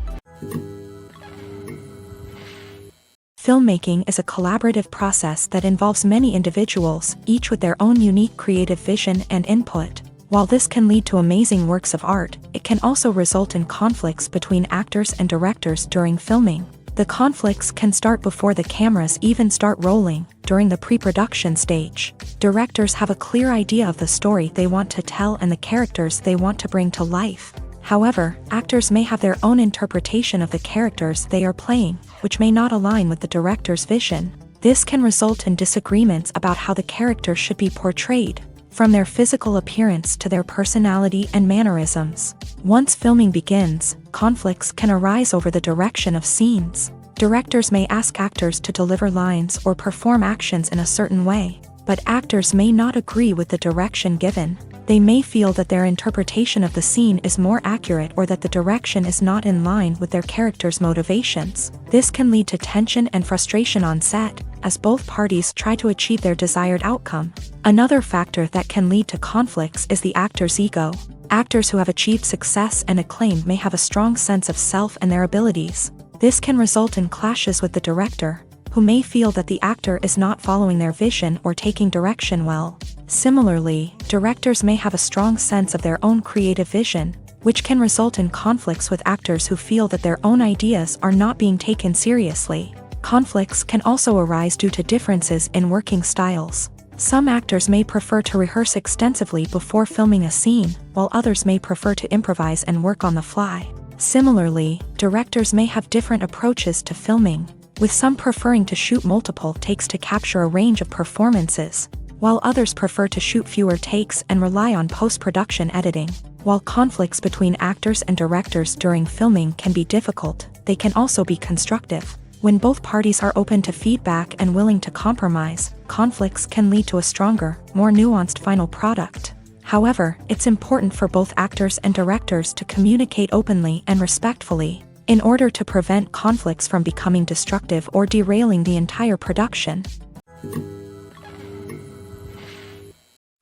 Filmmaking is a collaborative process that involves many individuals, each with their own unique creative vision and input. While this can lead to amazing works of art, it can also result in conflicts between actors and directors during filming. The conflicts can start before the cameras even start rolling, during the pre-production stage. Directors have a clear idea of the story they want to tell and the characters they want to bring to life. However, actors may have their own interpretation of the characters they are playing, which may not align with the director's vision. This can result in disagreements about how the character should be portrayed, from their physical appearance to their personality and mannerisms. Once filming begins, conflicts can arise over the direction of scenes. Directors may ask actors to deliver lines or perform actions in a certain way, but actors may not agree with the direction given. They may feel that their interpretation of the scene is more accurate or that the direction is not in line with their character's motivations. This can lead to tension and frustration on set, as both parties try to achieve their desired outcome. Another factor that can lead to conflicts is the actor's ego. Actors who have achieved success and acclaim may have a strong sense of self and their abilities. This can result in clashes with the director, who may feel that the actor is not following their vision or taking direction well. Similarly, directors may have a strong sense of their own creative vision, which can result in conflicts with actors who feel that their own ideas are not being taken seriously. Conflicts can also arise due to differences in working styles. Some actors may prefer to rehearse extensively before filming a scene, while others may prefer to improvise and work on the fly. Similarly, directors may have different approaches to filming, with some preferring to shoot multiple takes to capture a range of performances, while others prefer to shoot fewer takes and rely on post-production editing. While conflicts between actors and directors during filming can be difficult, they can also be constructive. When both parties are open to feedback and willing to compromise, conflicts can lead to a stronger, more nuanced final product. However, it's important for both actors and directors to communicate openly and respectfully, in order to prevent conflicts from becoming destructive or derailing the entire production.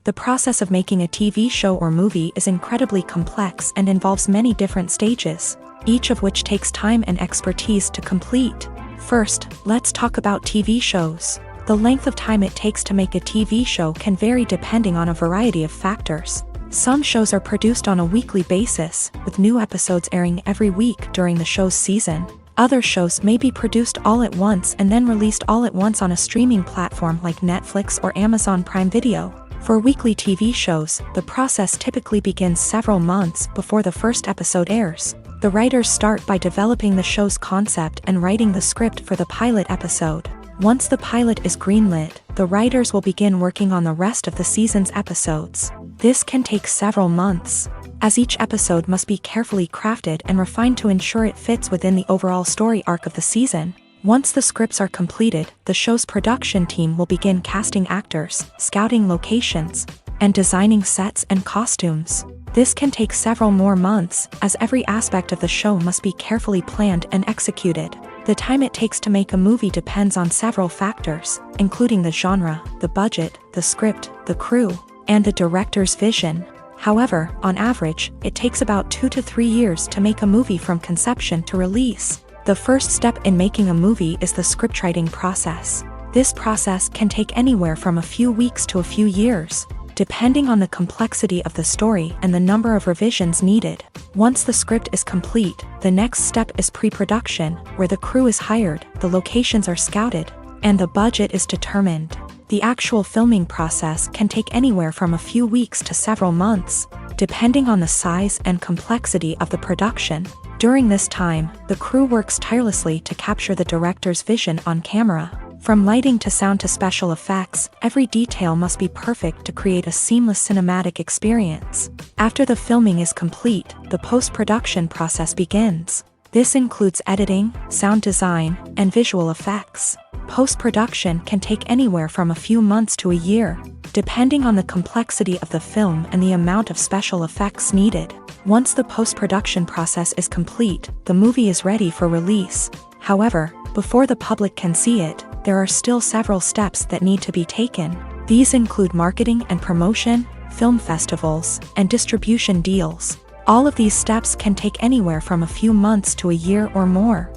The process of making a TV show or movie is incredibly complex and involves many different stages, each of which takes time and expertise to complete. First, let's talk about TV shows. The length of time it takes to make a TV show can vary depending on a variety of factors. Some shows are produced on a weekly basis, with new episodes airing every week during the show's season. Other shows may be produced all at once and then released all at once on a streaming platform like Netflix or Amazon Prime Video. For weekly TV shows, the process typically begins several months before the first episode airs. The writers start by developing the show's concept and writing the script for the pilot episode. Once the pilot is greenlit, the writers will begin working on the rest of the season's episodes. This can take several months, as each episode must be carefully crafted and refined to ensure it fits within the overall story arc of the season. Once the scripts are completed, the show's production team will begin casting actors, scouting locations, and designing sets and costumes. This can take several more months, as every aspect of the show must be carefully planned and executed. The time it takes to make a movie depends on several factors, including the genre, the budget, the script, the crew, and the director's vision. However, on average, it takes about 2 to 3 years to make a movie from conception to release. The first step in making a movie is the scriptwriting process. This process can take anywhere from a few weeks to a few years, depending on the complexity of the story and the number of revisions needed. Once the script is complete, the next step is pre-production, where the crew is hired, the locations are scouted, and the budget is determined. The actual filming process can take anywhere from a few weeks to several months, depending on the size and complexity of the production. During this time, the crew works tirelessly to capture the director's vision on camera. From lighting to sound to special effects, every detail must be perfect to create a seamless cinematic experience. After the filming is complete, the post-production process begins. This includes editing, sound design, and visual effects. Post-production can take anywhere from a few months to a year, depending on the complexity of the film and the amount of special effects needed. Once the post-production process is complete, the movie is ready for release. However, before the public can see it, there are still several steps that need to be taken. These include marketing and promotion, film festivals, and distribution deals. All of these steps can take anywhere from a few months to a year or more.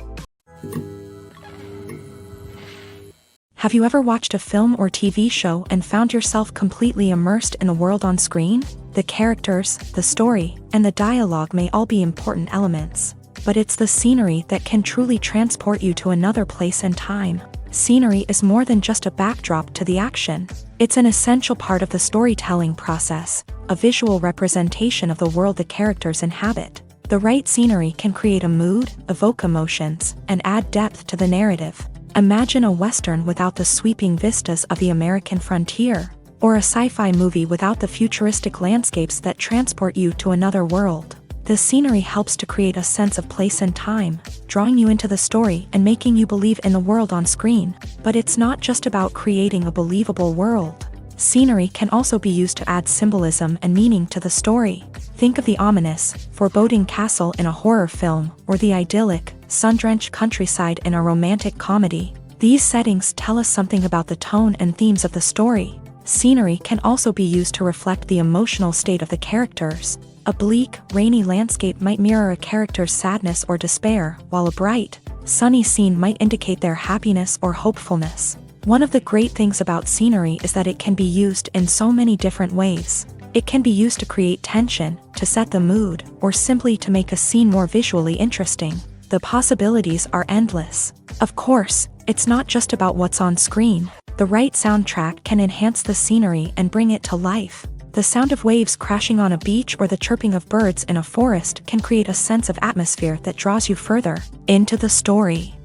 Have you ever watched a film or TV show and found yourself completely immersed in the world on screen? The characters, the story, and the dialogue may all be important elements, but it's the scenery that can truly transport you to another place and time. Scenery is more than just a backdrop to the action. It's an essential part of the storytelling process, a visual representation of the world the characters inhabit. The right scenery can create a mood, evoke emotions, and add depth to the narrative. Imagine a Western without the sweeping vistas of the American frontier, or a sci-fi movie without the futuristic landscapes that transport you to another world. The scenery helps to create a sense of place and time, drawing you into the story and making you believe in the world on screen. But it's not just about creating a believable world. Scenery can also be used to add symbolism and meaning to the story. Think of the ominous, foreboding castle in a horror film, or the idyllic, sun-drenched countryside in a romantic comedy. These settings tell us something about the tone and themes of the story. Scenery can also be used to reflect the emotional state of the characters. A bleak, rainy landscape might mirror a character's sadness or despair, while a bright, sunny scene might indicate their happiness or hopefulness. One of the great things about scenery is that it can be used in so many different ways. It can be used to create tension, to set the mood, or simply to make a scene more visually interesting. The possibilities are endless. Of course, it's not just about what's on screen. The right soundtrack can enhance the scenery and bring it to life. The sound of waves crashing on a beach or the chirping of birds in a forest can create a sense of atmosphere that draws you further into the story.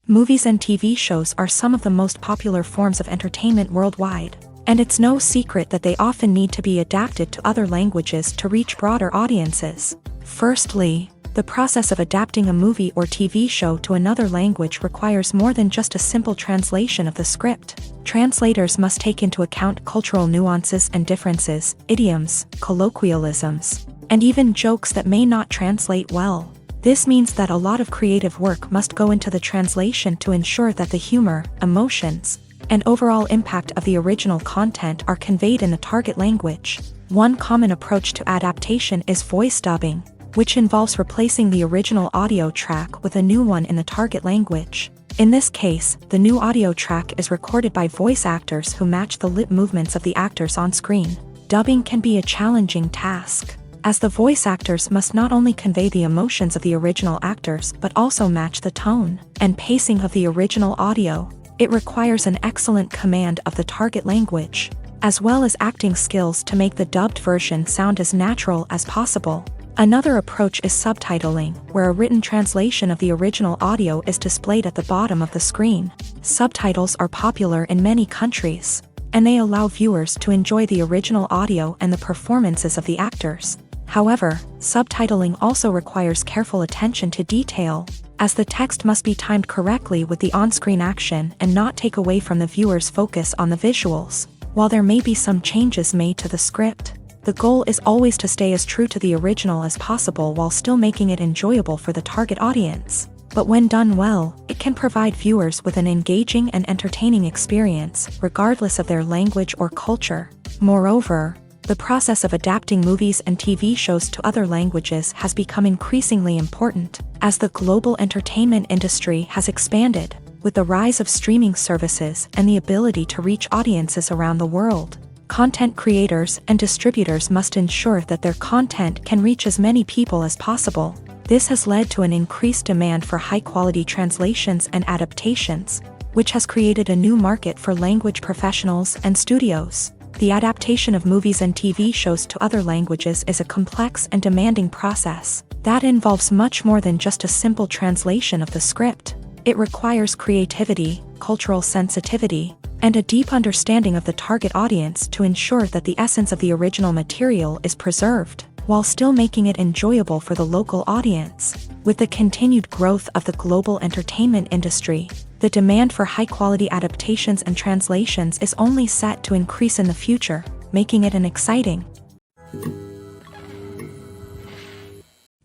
Movies and TV shows are some of the most popular forms of entertainment worldwide, and it's no secret that they often need to be adapted to other languages to reach broader audiences. Firstly, the process of adapting a movie or TV show to another language requires more than just a simple translation of the script. Translators must take into account cultural nuances and differences, idioms, colloquialisms, and even jokes that may not translate well. This means that a lot of creative work must go into the translation to ensure that the humor, emotions, and overall impact of the original content are conveyed in the target language. One common approach to adaptation is voice dubbing, which involves replacing the original audio track with a new one in the target language. In this case, the new audio track is recorded by voice actors who match the lip movements of the actors on screen. Dubbing can be a challenging task, as the voice actors must not only convey the emotions of the original actors but also match the tone and pacing of the original audio. It requires an excellent command of the target language, as well as acting skills to make the dubbed version sound as natural as possible. Another approach is subtitling, where a written translation of the original audio is displayed at the bottom of the screen. Subtitles are popular in many countries, and they allow viewers to enjoy the original audio and the performances of the actors. However, subtitling also requires careful attention to detail, as the text must be timed correctly with the on-screen action and not take away from the viewer's focus on the visuals. While there may be some changes made to the script, the goal is always to stay as true to the original as possible while still making it enjoyable for the target audience. But when done well, it can provide viewers with an engaging and entertaining experience, regardless of their language or culture. Moreover, the process of adapting movies and TV shows to other languages has become increasingly important, as the global entertainment industry has expanded, with the rise of streaming services and the ability to reach audiences around the world. Content creators and distributors must ensure that their content can reach as many people as possible. This has led to an increased demand for high-quality translations and adaptations, which has created a new market for language professionals and studios. The adaptation of movies and TV shows to other languages is a complex and demanding process that involves much more than just a simple translation of the script. It requires creativity, cultural sensitivity, and a deep understanding of the target audience to ensure that the essence of the original material is preserved, while still making it enjoyable for the local audience. With the continued growth of the global entertainment industry, the demand for high-quality adaptations and translations is only set to increase in the future, making it an exciting.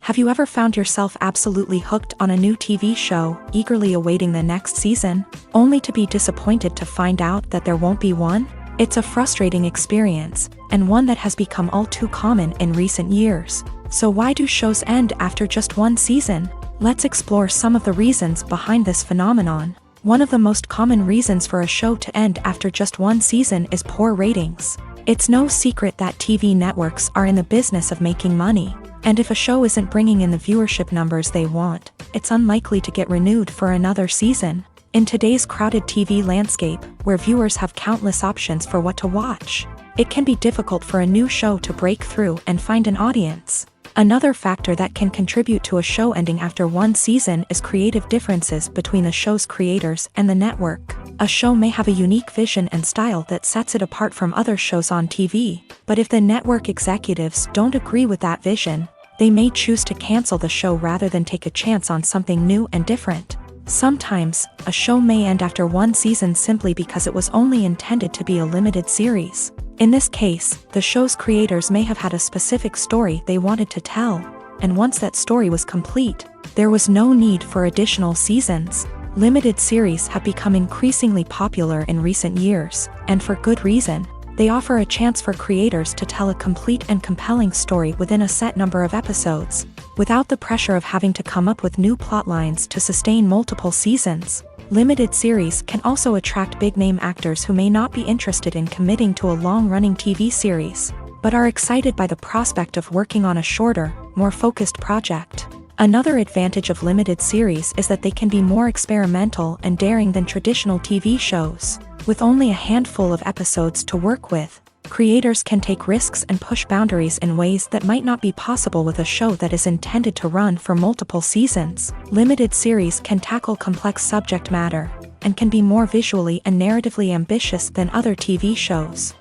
Have you ever found yourself absolutely hooked on a new TV show, eagerly awaiting the next season, only to be disappointed to find out that there won't be one? It's a frustrating experience, and one that has become all too common in recent years. So why do shows end after just one season? Let's explore some of the reasons behind this phenomenon. One of the most common reasons for a show to end after just one season is poor ratings. It's no secret that TV networks are in the business of making money, and if a show isn't bringing in the viewership numbers they want, it's unlikely to get renewed for another season. In today's crowded TV landscape, where viewers have countless options for what to watch, it can be difficult for a new show to break through and find an audience. Another factor that can contribute to a show ending after one season is creative differences between the show's creators and the network. A show may have a unique vision and style that sets it apart from other shows on TV, but if the network executives don't agree with that vision, they may choose to cancel the show rather than take a chance on something new and different. Sometimes, a show may end after one season simply because it was only intended to be a limited series. In this case, the show's creators may have had a specific story they wanted to tell, and once that story was complete, there was no need for additional seasons. Limited series have become increasingly popular in recent years, and for good reason. They offer a chance for creators to tell a complete and compelling story within a set number of episodes, without the pressure of having to come up with new plot lines to sustain multiple seasons. Limited series can also attract big-name actors who may not be interested in committing to a long-running TV series, but are excited by the prospect of working on a shorter, more focused project. Another advantage of limited series is that they can be more experimental and daring than traditional TV shows. With only a handful of episodes to work with, creators can take risks and push boundaries in ways that might not be possible with a show that is intended to run for multiple seasons. Limited series can tackle complex subject matter, and can be more visually and narratively ambitious than other TV shows.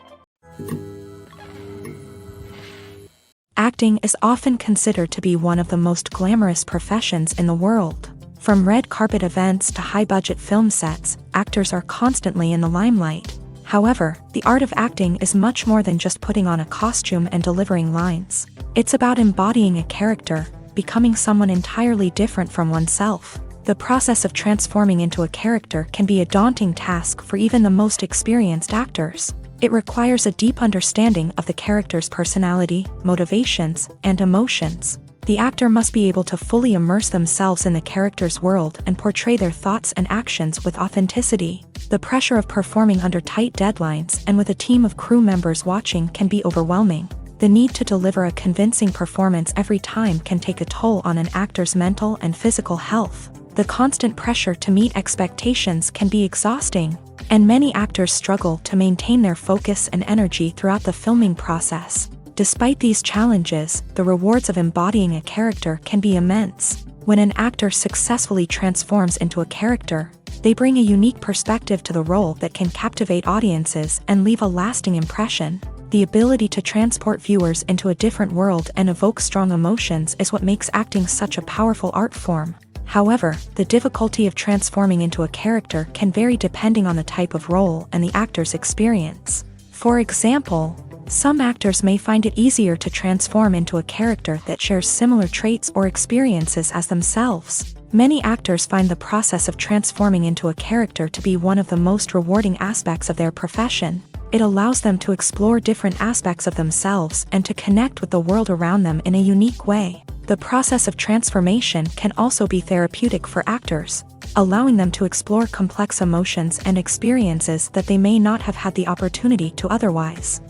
Acting is often considered to be one of the most glamorous professions in the world. From red carpet events to high-budget film sets, actors are constantly in the limelight. However, the art of acting is much more than just putting on a costume and delivering lines. It's about embodying a character, becoming someone entirely different from oneself. The process of transforming into a character can be a daunting task for even the most experienced actors. It requires a deep understanding of the character's personality, motivations, and emotions. The actor must be able to fully immerse themselves in the character's world and portray their thoughts and actions with authenticity. The pressure of performing under tight deadlines and with a team of crew members watching can be overwhelming. The need to deliver a convincing performance every time can take a toll on an actor's mental and physical health. The constant pressure to meet expectations can be exhausting, and many actors struggle to maintain their focus and energy throughout the filming process. Despite these challenges, the rewards of embodying a character can be immense. When an actor successfully transforms into a character, they bring a unique perspective to the role that can captivate audiences and leave a lasting impression. The ability to transport viewers into a different world and evoke strong emotions is what makes acting such a powerful art form. However, the difficulty of transforming into a character can vary depending on the type of role and the actor's experience. For example, some actors may find it easier to transform into a character that shares similar traits or experiences as themselves. Many actors find the process of transforming into a character to be one of the most rewarding aspects of their profession. It allows them to explore different aspects of themselves and to connect with the world around them in a unique way. The process of transformation can also be therapeutic for actors, allowing them to explore complex emotions and experiences that they may not have had the opportunity to otherwise.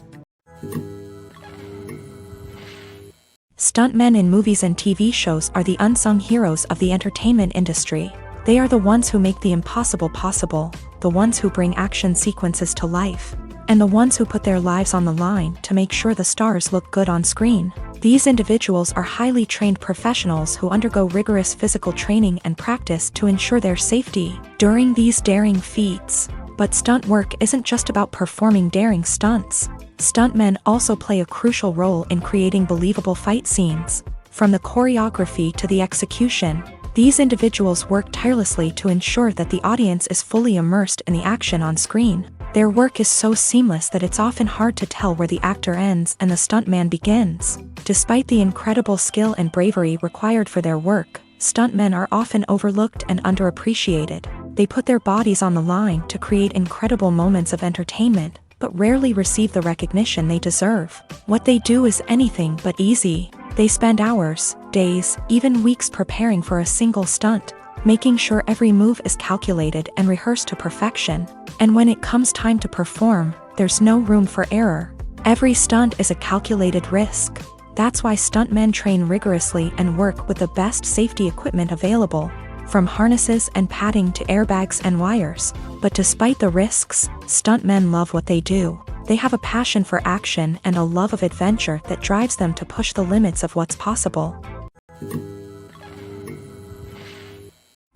Stuntmen in movies and TV shows are the unsung heroes of the entertainment industry. They are the ones who make the impossible possible, the ones who bring action sequences to life, and the ones who put their lives on the line to make sure the stars look good on screen. These individuals are highly trained professionals who undergo rigorous physical training and practice to ensure their safety during these daring feats. But stunt work isn't just about performing daring stunts. Stuntmen also play a crucial role in creating believable fight scenes. From the choreography to the execution, these individuals work tirelessly to ensure that the audience is fully immersed in the action on screen. Their work is so seamless that it's often hard to tell where the actor ends and the stuntman begins. Despite the incredible skill and bravery required for their work, stuntmen are often overlooked and underappreciated. They put their bodies on the line to create incredible moments of entertainment, but rarely receive the recognition they deserve. What they do is anything but easy. They spend hours, days, even weeks preparing for a single stunt, making sure every move is calculated and rehearsed to perfection. And when it comes time to perform, there's no room for error. Every stunt is a calculated risk. That's why stuntmen train rigorously and work with the best safety equipment available, from harnesses and padding to airbags and wires. But despite the risks, stuntmen love what they do. They have a passion for action and a love of adventure that drives them to push the limits of what's possible.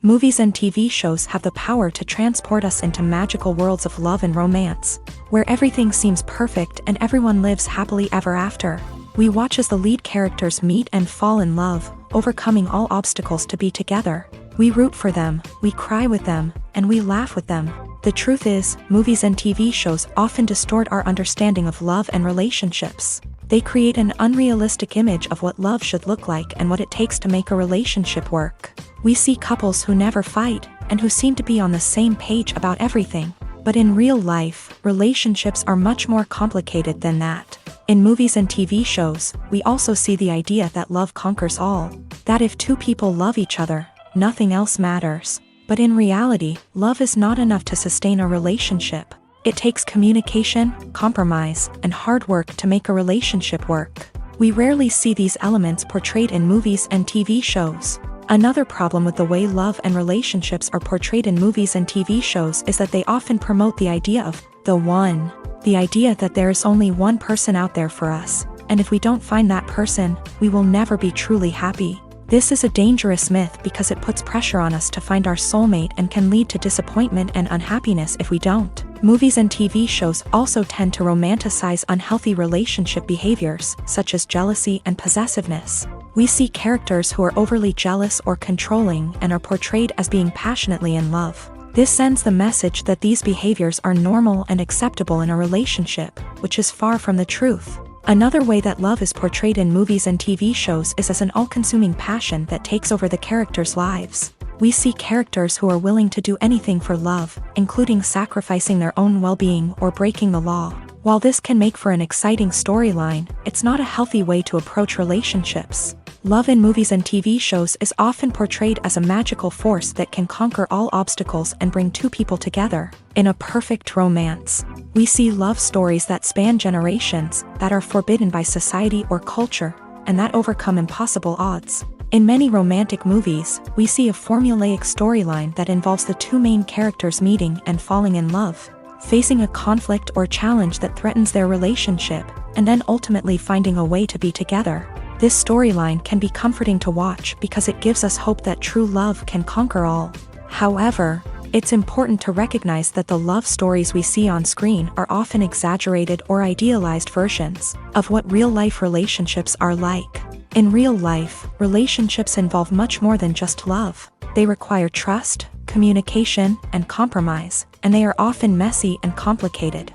Movies and TV shows have the power to transport us into magical worlds of love and romance, where everything seems perfect and everyone lives happily ever after. We watch as the lead characters meet and fall in love, overcoming all obstacles to be together. We root for them, we cry with them, and we laugh with them. The truth is, movies and TV shows often distort our understanding of love and relationships. They create an unrealistic image of what love should look like and what it takes to make a relationship work. We see couples who never fight, and who seem to be on the same page about everything. But in real life, relationships are much more complicated than that. In movies and TV shows, we also see the idea that love conquers all. That if two people love each other, nothing else matters. But in reality, love is not enough to sustain a relationship. It takes communication, compromise, and hard work to make a relationship work. We rarely see these elements portrayed in movies and TV shows. Another problem with the way love and relationships are portrayed in movies and TV shows is that they often promote the idea of the one. The idea that there is only one person out there for us, and if we don't find that person, we will never be truly happy. This is a dangerous myth because it puts pressure on us to find our soulmate and can lead to disappointment and unhappiness if we don't. Movies and TV shows also tend to romanticize unhealthy relationship behaviors, such as jealousy and possessiveness. We see characters who are overly jealous or controlling and are portrayed as being passionately in love. This sends the message that these behaviors are normal and acceptable in a relationship, which is far from the truth. Another way that love is portrayed in movies and TV shows is as an all-consuming passion that takes over the characters' lives. We see characters who are willing to do anything for love, including sacrificing their own well-being or breaking the law. While this can make for an exciting storyline, it's not a healthy way to approach relationships. Love in movies and TV shows is often portrayed as a magical force that can conquer all obstacles and bring two people together in a perfect romance. We see love stories that span generations, that are forbidden by society or culture, and that overcome impossible odds. In many romantic movies, we see a formulaic storyline that involves the two main characters meeting and falling in love, facing a conflict or challenge that threatens their relationship, and then ultimately finding a way to be together. This storyline can be comforting to watch because it gives us hope that true love can conquer all. However, it's important to recognize that the love stories we see on screen are often exaggerated or idealized versions of what real-life relationships are like. In real life, relationships involve much more than just love. They require trust, communication, and compromise, and they are often messy and complicated.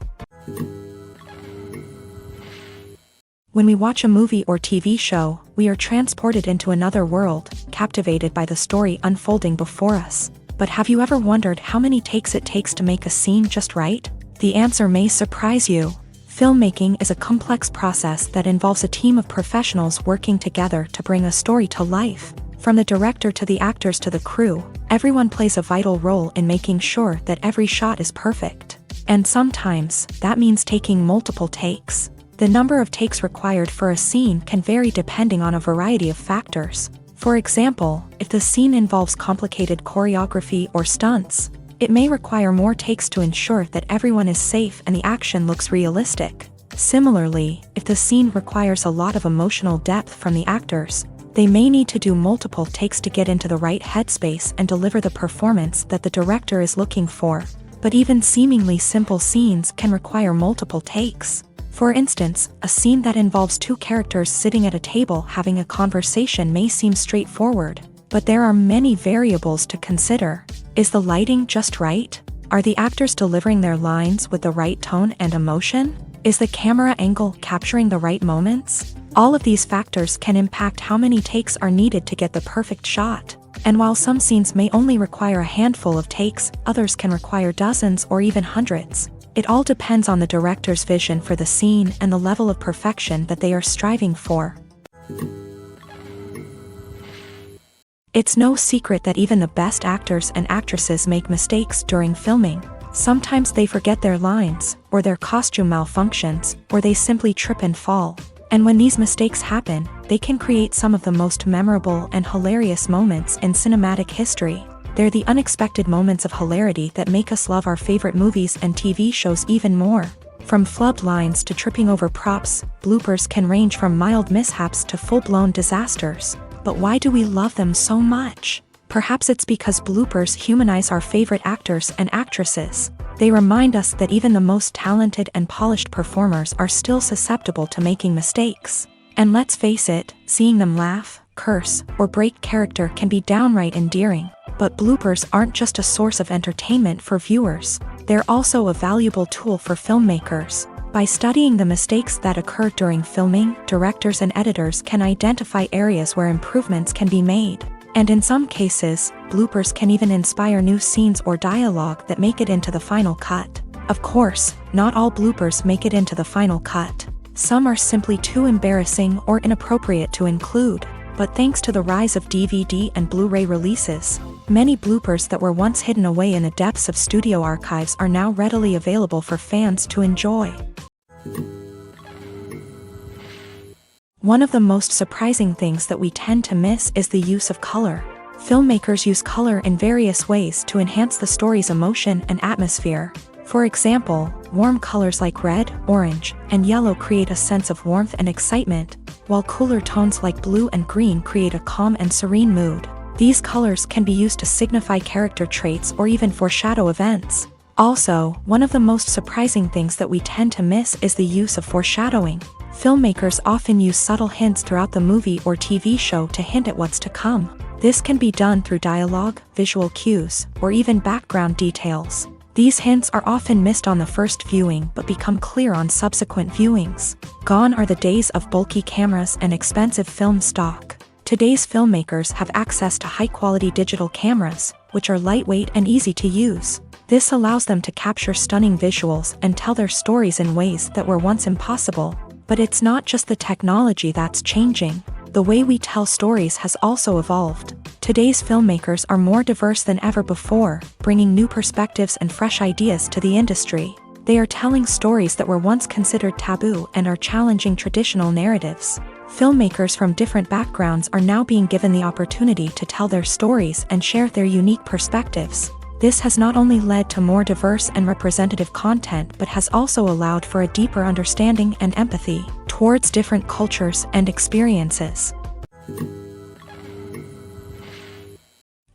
When we watch a movie or TV show, we are transported into another world, captivated by the story unfolding before us. But have you ever wondered how many takes it takes to make a scene just right? The answer may surprise you. Filmmaking is a complex process that involves a team of professionals working together to bring a story to life. From the director to the actors to the crew, everyone plays a vital role in making sure that every shot is perfect. And sometimes, that means taking multiple takes. The number of takes required for a scene can vary depending on a variety of factors. For example, if the scene involves complicated choreography or stunts, it may require more takes to ensure that everyone is safe and the action looks realistic. Similarly, if the scene requires a lot of emotional depth from the actors, they may need to do multiple takes to get into the right headspace and deliver the performance that the director is looking for. But even seemingly simple scenes can require multiple takes. For instance, a scene that involves two characters sitting at a table having a conversation may seem straightforward, but there are many variables to consider. Is the lighting just right? Are the actors delivering their lines with the right tone and emotion? Is the camera angle capturing the right moments? All of these factors can impact how many takes are needed to get the perfect shot. And while some scenes may only require a handful of takes, others can require dozens or even hundreds. It all depends on the director's vision for the scene and the level of perfection that they are striving for. It's no secret that even the best actors and actresses make mistakes during filming. Sometimes they forget their lines, or their costume malfunctions, or they simply trip and fall. And when these mistakes happen, they can create some of the most memorable and hilarious moments in cinematic history. They're the unexpected moments of hilarity that make us love our favorite movies and TV shows even more. From flubbed lines to tripping over props, bloopers can range from mild mishaps to full-blown disasters. But why do we love them so much? Perhaps it's because bloopers humanize our favorite actors and actresses. They remind us that even the most talented and polished performers are still susceptible to making mistakes. And let's face it, seeing them laugh, curse, or break character can be downright endearing. But bloopers aren't just a source of entertainment for viewers. They're also a valuable tool for filmmakers. By studying the mistakes that occur during filming, directors and editors can identify areas where improvements can be made. And in some cases, bloopers can even inspire new scenes or dialogue that make it into the final cut. Of course, not all bloopers make it into the final cut. Some are simply too embarrassing or inappropriate to include. But thanks to the rise of DVD and Blu-ray releases, many bloopers that were once hidden away in the depths of studio archives are now readily available for fans to enjoy. One of the most surprising things that we tend to miss is the use of color. Filmmakers use color in various ways to enhance the story's emotion and atmosphere. For example, warm colors like red, orange, and yellow create a sense of warmth and excitement, while cooler tones like blue and green create a calm and serene mood. These colors can be used to signify character traits or even foreshadow events. Also, one of the most surprising things that we tend to miss is the use of foreshadowing. Filmmakers often use subtle hints throughout the movie or TV show to hint at what's to come. This can be done through dialogue, visual cues, or even background details. These hints are often missed on the first viewing but become clear on subsequent viewings. Gone are the days of bulky cameras and expensive film stock. Today's filmmakers have access to high-quality digital cameras, which are lightweight and easy to use. This allows them to capture stunning visuals and tell their stories in ways that were once impossible. But it's not just the technology that's changing. The way we tell stories has also evolved. Today's filmmakers are more diverse than ever before, bringing new perspectives and fresh ideas to the industry. They are telling stories that were once considered taboo and are challenging traditional narratives. Filmmakers from different backgrounds are now being given the opportunity to tell their stories and share their unique perspectives. This has not only led to more diverse and representative content but has also allowed for a deeper understanding and empathy towards different cultures and experiences.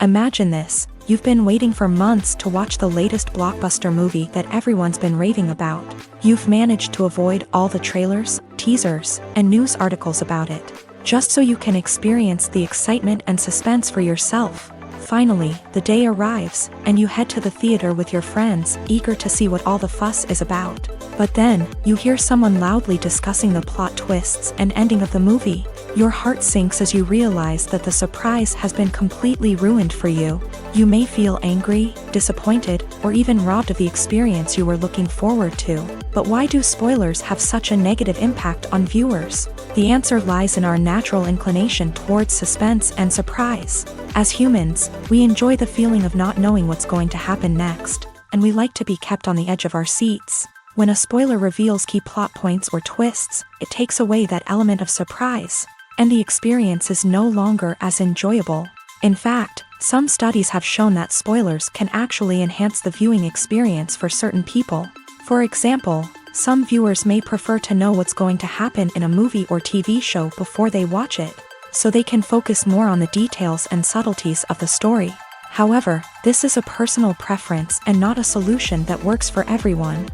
Imagine this, you've been waiting for months to watch the latest blockbuster movie that everyone's been raving about. You've managed to avoid all the trailers, teasers, and news articles about it, just so you can experience the excitement and suspense for yourself. Finally, the day arrives, and you head to the theater with your friends, eager to see what all the fuss is about. But then, you hear someone loudly discussing the plot twists and ending of the movie. Your heart sinks as you realize that the surprise has been completely ruined for you. You may feel angry, disappointed, or even robbed of the experience you were looking forward to. But why do spoilers have such a negative impact on viewers? The answer lies in our natural inclination towards suspense and surprise. As humans, we enjoy the feeling of not knowing what's going to happen next, and we like to be kept on the edge of our seats. When a spoiler reveals key plot points or twists, it takes away that element of surprise, and the experience is no longer as enjoyable. In fact, some studies have shown that spoilers can actually enhance the viewing experience for certain people. For example, some viewers may prefer to know what's going to happen in a movie or TV show before they watch it, so they can focus more on the details and subtleties of the story. However, this is a personal preference and not a solution that works for everyone.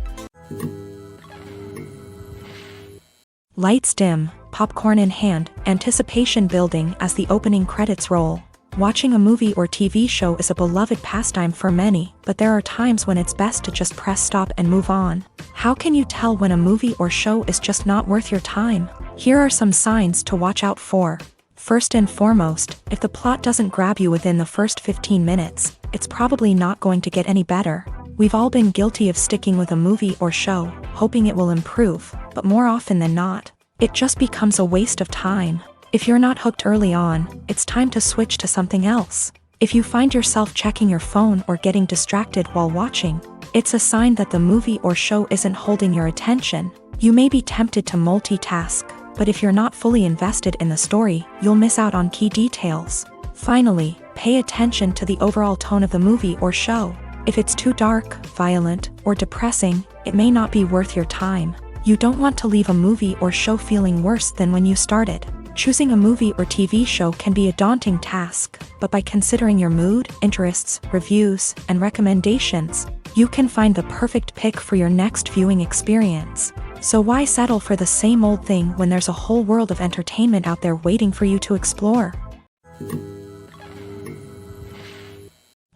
Lights dim, popcorn in hand, anticipation building as the opening credits roll. Watching a movie or TV show is a beloved pastime for many, but there are times when it's best to just press stop and move on. How can you tell when a movie or show is just not worth your time? Here are some signs to watch out for. First and foremost, if the plot doesn't grab you within the first 15 minutes, it's probably not going to get any better. We've all been guilty of sticking with a movie or show, hoping it will improve, but more often than not, it just becomes a waste of time. If you're not hooked early on, it's time to switch to something else. If you find yourself checking your phone or getting distracted while watching, it's a sign that the movie or show isn't holding your attention. You may be tempted to multitask, but if you're not fully invested in the story, you'll miss out on key details. Finally, pay attention to the overall tone of the movie or show. If it's too dark, violent, or depressing, it may not be worth your time. You don't want to leave a movie or show feeling worse than when you started. Choosing a movie or TV show can be a daunting task, but by considering your mood, interests, reviews, and recommendations, you can find the perfect pick for your next viewing experience. So why settle for the same old thing when there's a whole world of entertainment out there waiting for you to explore?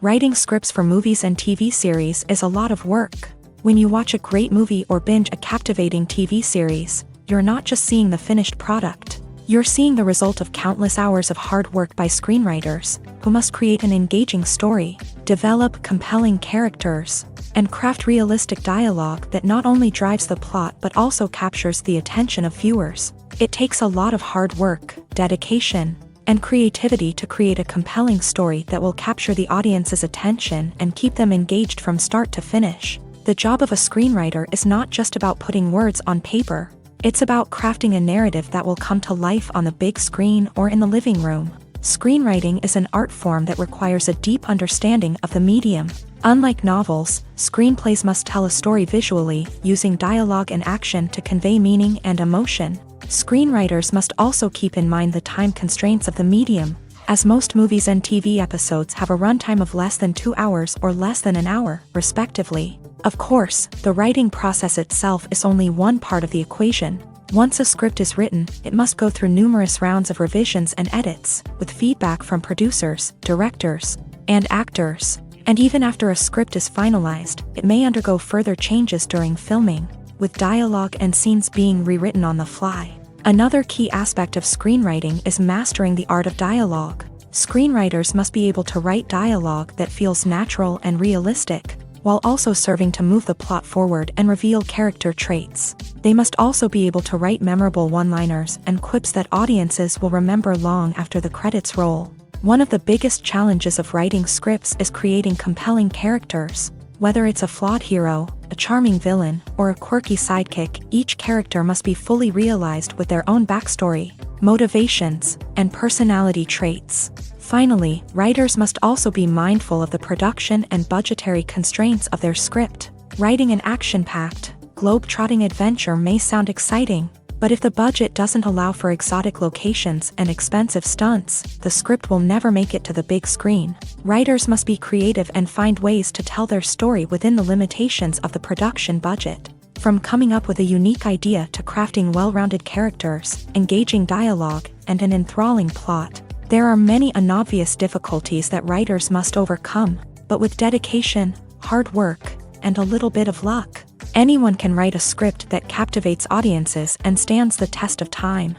Writing scripts for movies and TV series is a lot of work. When you watch a great movie or binge a captivating TV series, you're not just seeing the finished product. You're seeing the result of countless hours of hard work by screenwriters, who must create an engaging story, develop compelling characters, and craft realistic dialogue that not only drives the plot but also captures the attention of viewers. It takes a lot of hard work, dedication, and creativity to create a compelling story that will capture the audience's attention and keep them engaged from start to finish. The job of a screenwriter is not just about putting words on paper. It's about crafting a narrative that will come to life on the big screen or in the living room. Screenwriting is an art form that requires a deep understanding of the medium. Unlike novels, screenplays must tell a story visually, using dialogue and action to convey meaning and emotion. Screenwriters must also keep in mind the time constraints of the medium, as most movies and TV episodes have a runtime of less than 2 hours or less than an hour, respectively. Of course, the writing process itself is only one part of the equation. Once a script is written, it must go through numerous rounds of revisions and edits, with feedback from producers, directors, and actors. And even after a script is finalized, it may undergo further changes during filming, with dialogue and scenes being rewritten on the fly. Another key aspect of screenwriting is mastering the art of dialogue. Screenwriters must be able to write dialogue that feels natural and realistic, while also serving to move the plot forward and reveal character traits. They must also be able to write memorable one-liners and quips that audiences will remember long after the credits roll. One of the biggest challenges of writing scripts is creating compelling characters. Whether it's a flawed hero, a charming villain, or a quirky sidekick, each character must be fully realized with their own backstory, motivations, and personality traits. Finally, writers must also be mindful of the production and budgetary constraints of their script. Writing an action-packed, globe-trotting adventure may sound exciting, but if the budget doesn't allow for exotic locations and expensive stunts, the script will never make it to the big screen. Writers must be creative and find ways to tell their story within the limitations of the production budget. From coming up with a unique idea to crafting well-rounded characters, engaging dialogue, and an enthralling plot, there are many unobvious difficulties that writers must overcome, but with dedication, hard work, and a little bit of luck, anyone can write a script that captivates audiences and stands the test of time.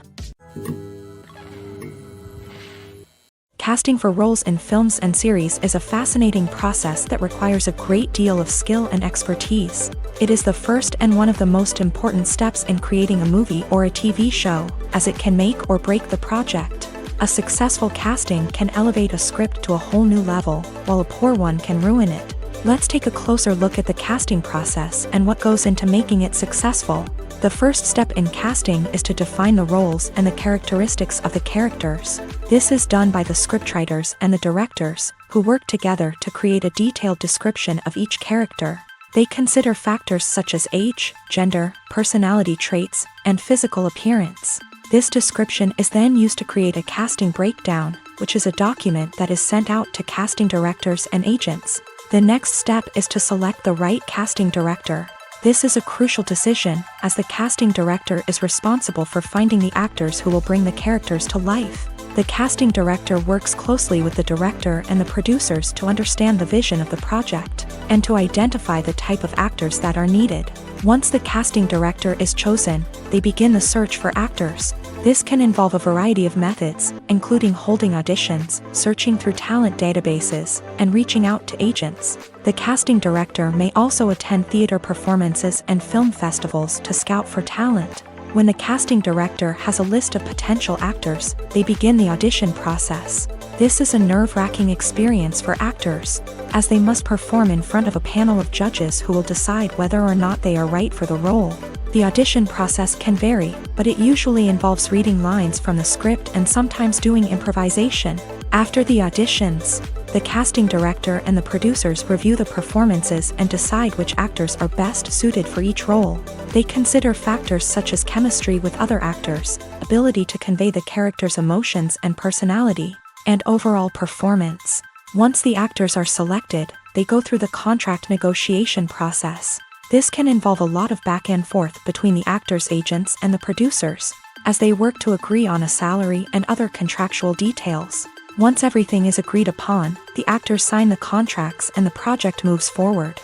Casting for roles in films and series is a fascinating process that requires a great deal of skill and expertise. It is the first and one of the most important steps in creating a movie or a TV show, as it can make or break the project. A successful casting can elevate a script to a whole new level, while a poor one can ruin it. Let's take a closer look at the casting process and what goes into making it successful. The first step in casting is to define the roles and the characteristics of the characters. This is done by the scriptwriters and the directors, who work together to create a detailed description of each character. They consider factors such as age, gender, personality traits, and physical appearance. This description is then used to create a casting breakdown, which is a document that is sent out to casting directors and agents. The next step is to select the right casting director. This is a crucial decision, as the casting director is responsible for finding the actors who will bring the characters to life. The casting director works closely with the director and the producers to understand the vision of the project, and to identify the type of actors that are needed. Once the casting director is chosen, they begin the search for actors. This can involve a variety of methods, including holding auditions, searching through talent databases, and reaching out to agents. The casting director may also attend theater performances and film festivals to scout for talent. When the casting director has a list of potential actors, they begin the audition process. This is a nerve-wracking experience for actors, as they must perform in front of a panel of judges who will decide whether or not they are right for the role. The audition process can vary, but it usually involves reading lines from the script and sometimes doing improvisation. After the auditions, the casting director and the producers review the performances and decide which actors are best suited for each role. They consider factors such as chemistry with other actors, ability to convey the character's emotions and personality, and overall performance. Once the actors are selected, they go through the contract negotiation process. This can involve a lot of back and forth between the actors' agents and the producers, as they work to agree on a salary and other contractual details. Once everything is agreed upon, the actors sign the contracts and the project moves forward.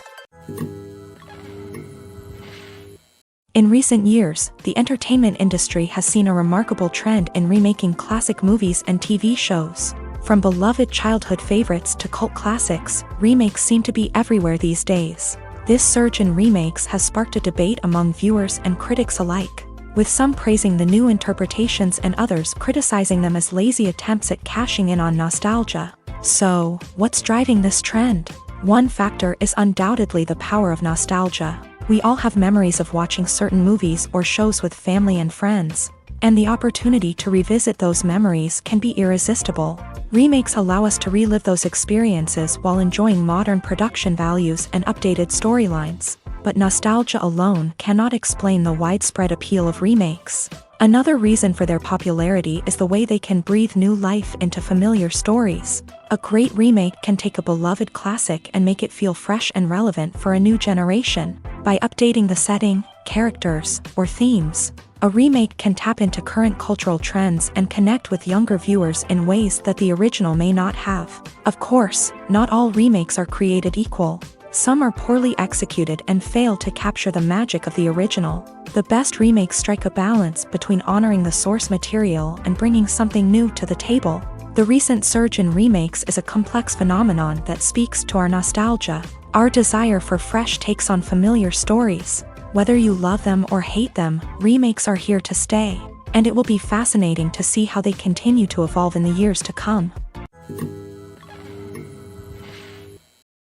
In recent years, the entertainment industry has seen a remarkable trend in remaking classic movies and TV shows. From beloved childhood favorites to cult classics, remakes seem to be everywhere these days. This surge in remakes has sparked a debate among viewers and critics alike, with some praising the new interpretations and others criticizing them as lazy attempts at cashing in on nostalgia. So, what's driving this trend? One factor is undoubtedly the power of nostalgia. We all have memories of watching certain movies or shows with family and friends, and the opportunity to revisit those memories can be irresistible. Remakes allow us to relive those experiences while enjoying modern production values and updated storylines. But nostalgia alone cannot explain the widespread appeal of remakes. Another reason for their popularity is the way they can breathe new life into familiar stories. A great remake can take a beloved classic and make it feel fresh and relevant for a new generation. By updating the setting, characters, or themes, a remake can tap into current cultural trends and connect with younger viewers in ways that the original may not have. Of course, not all remakes are created equal. Some are poorly executed and fail to capture the magic of the original. The best remakes strike a balance between honoring the source material and bringing something new to the table. The recent surge in remakes is a complex phenomenon that speaks to our nostalgia, our desire for fresh takes on familiar stories. Whether you love them or hate them, remakes are here to stay, and it will be fascinating to see how they continue to evolve in the years to come.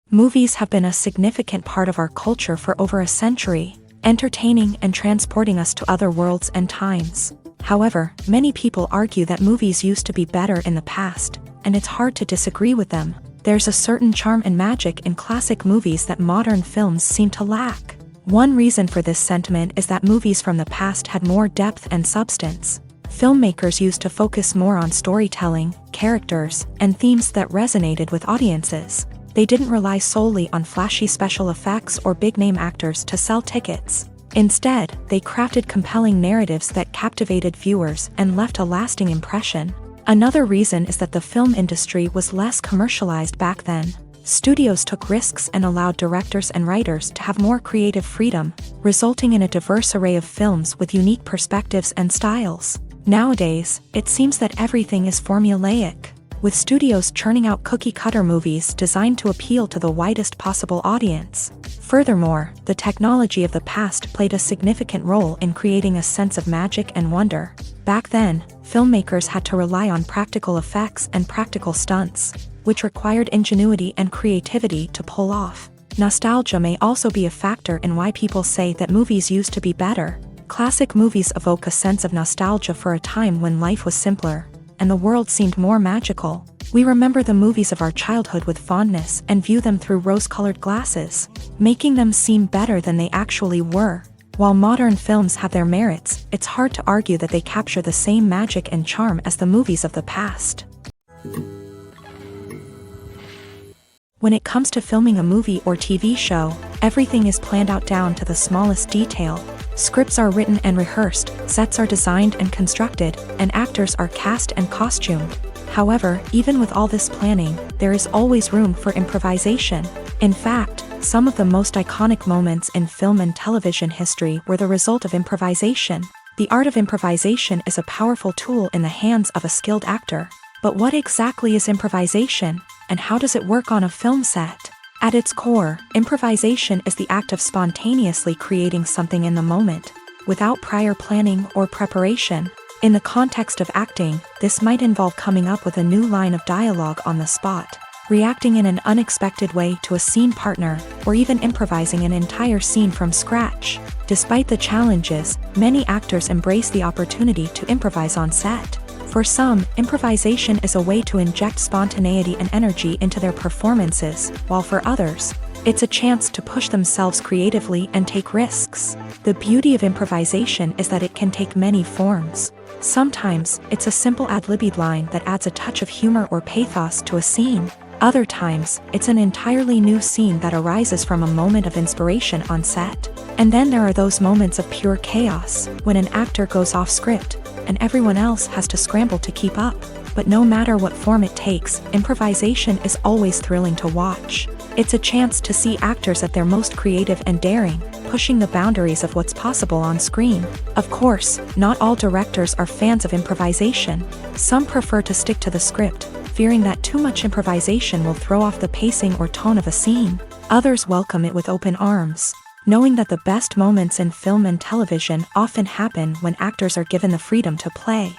Movies have been a significant part of our culture for over a century, entertaining and transporting us to other worlds and times. However, many people argue that movies used to be better in the past, and it's hard to disagree with them. There's a certain charm and magic in classic movies that modern films seem to lack. One reason for this sentiment is that movies from the past had more depth and substance. Filmmakers used to focus more on storytelling, characters, and themes that resonated with audiences. They didn't rely solely on flashy special effects or big-name actors to sell tickets. Instead, they crafted compelling narratives that captivated viewers and left a lasting impression. Another reason is that the film industry was less commercialized back then. Studios took risks and allowed directors and writers to have more creative freedom, resulting in a diverse array of films with unique perspectives and styles. Nowadays, it seems that everything is formulaic, with studios churning out cookie-cutter movies designed to appeal to the widest possible audience. Furthermore, the technology of the past played a significant role in creating a sense of magic and wonder. Back then, filmmakers had to rely on practical effects and practical stunts, which required ingenuity and creativity to pull off. Nostalgia may also be a factor in why people say that movies used to be better. Classic movies evoke a sense of nostalgia for a time when life was simpler, and the world seemed more magical. We remember the movies of our childhood with fondness and view them through rose-colored glasses, making them seem better than they actually were. While modern films have their merits, it's hard to argue that they capture the same magic and charm as the movies of the past. When it comes to filming a movie or TV show, everything is planned out down to the smallest detail. Scripts are written and rehearsed, sets are designed and constructed, and actors are cast and costumed. However, even with all this planning, there is always room for improvisation. In fact, some of the most iconic moments in film and television history were the result of improvisation. The art of improvisation is a powerful tool in the hands of a skilled actor. But what exactly is improvisation, and how does it work on a film set? At its core, improvisation is the act of spontaneously creating something in the moment. without prior planning or preparation. In the context of acting, this might involve coming up with a new line of dialogue on the spot, reacting in an unexpected way to a scene partner, or even improvising an entire scene from scratch. Despite the challenges, many actors embrace the opportunity to improvise on set. For some, improvisation is a way to inject spontaneity and energy into their performances, while for others, it's a chance to push themselves creatively and take risks. The beauty of improvisation is that it can take many forms. Sometimes, it's a simple ad-libbed line that adds a touch of humor or pathos to a scene. Other times, it's an entirely new scene that arises from a moment of inspiration on set. And then there are those moments of pure chaos, when an actor goes off script, and everyone else has to scramble to keep up. But no matter what form it takes, improvisation is always thrilling to watch. It's a chance to see actors at their most creative and daring, pushing the boundaries of what's possible on screen. Of course, not all directors are fans of improvisation. Some prefer to stick to the script, fearing that too much improvisation will throw off the pacing or tone of a scene. Others welcome it with open arms, knowing that the best moments in film and television often happen when actors are given the freedom to play.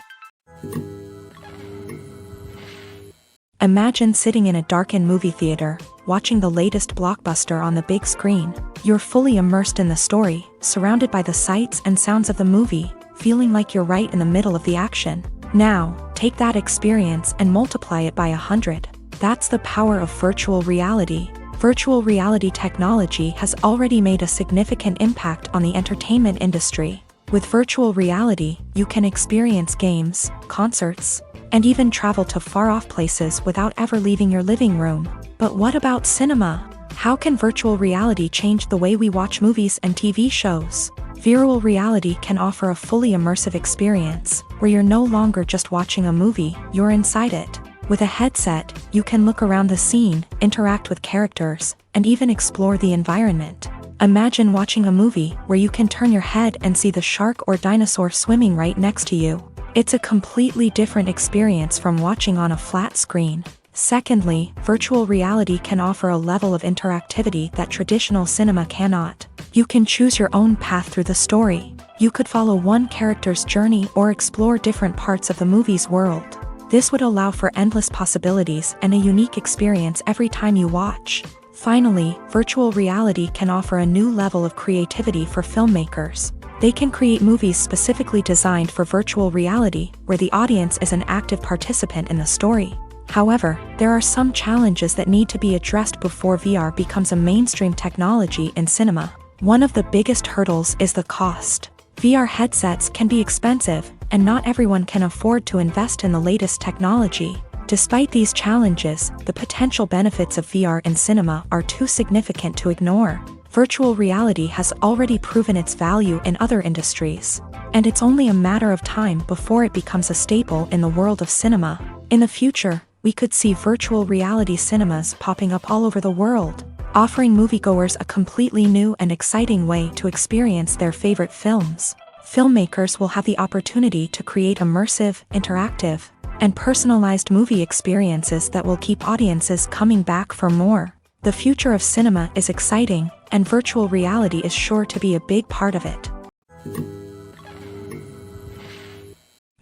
Imagine sitting in a darkened movie theater, watching the latest blockbuster on the big screen. You're fully immersed in the story, surrounded by the sights and sounds of the movie, feeling like you're right in the middle of the action. Now, take that experience and multiply it by 100. That's the power of virtual reality. Virtual reality technology has already made a significant impact on the entertainment industry. With virtual reality, you can experience games, concerts, and even travel to far-off places without ever leaving your living room. But what about cinema? How can virtual reality change the way we watch movies and TV shows? Virtual reality can offer a fully immersive experience, where you're no longer just watching a movie, you're inside it. With a headset, you can look around the scene, interact with characters, and even explore the environment. Imagine watching a movie where you can turn your head and see the shark or dinosaur swimming right next to you. It's a completely different experience from watching on a flat screen. Secondly, virtual reality can offer a level of interactivity that traditional cinema cannot. You can choose your own path through the story. You could follow one character's journey or explore different parts of the movie's world. This would allow for endless possibilities and a unique experience every time you watch. Finally, virtual reality can offer a new level of creativity for filmmakers. They can create movies specifically designed for virtual reality, where the audience is an active participant in the story. However, there are some challenges that need to be addressed before VR becomes a mainstream technology in cinema. One of the biggest hurdles is the cost. VR headsets can be expensive, and not everyone can afford to invest in the latest technology. Despite these challenges, the potential benefits of VR in cinema are too significant to ignore. Virtual reality has already proven its value in other industries, and it's only a matter of time before it becomes a staple in the world of cinema. In the future, we could see virtual reality cinemas popping up all over the world, offering moviegoers a completely new and exciting way to experience their favorite films. Filmmakers will have the opportunity to create immersive, interactive, and personalized movie experiences that will keep audiences coming back for more. The future of cinema is exciting, and virtual reality is sure to be a big part of it.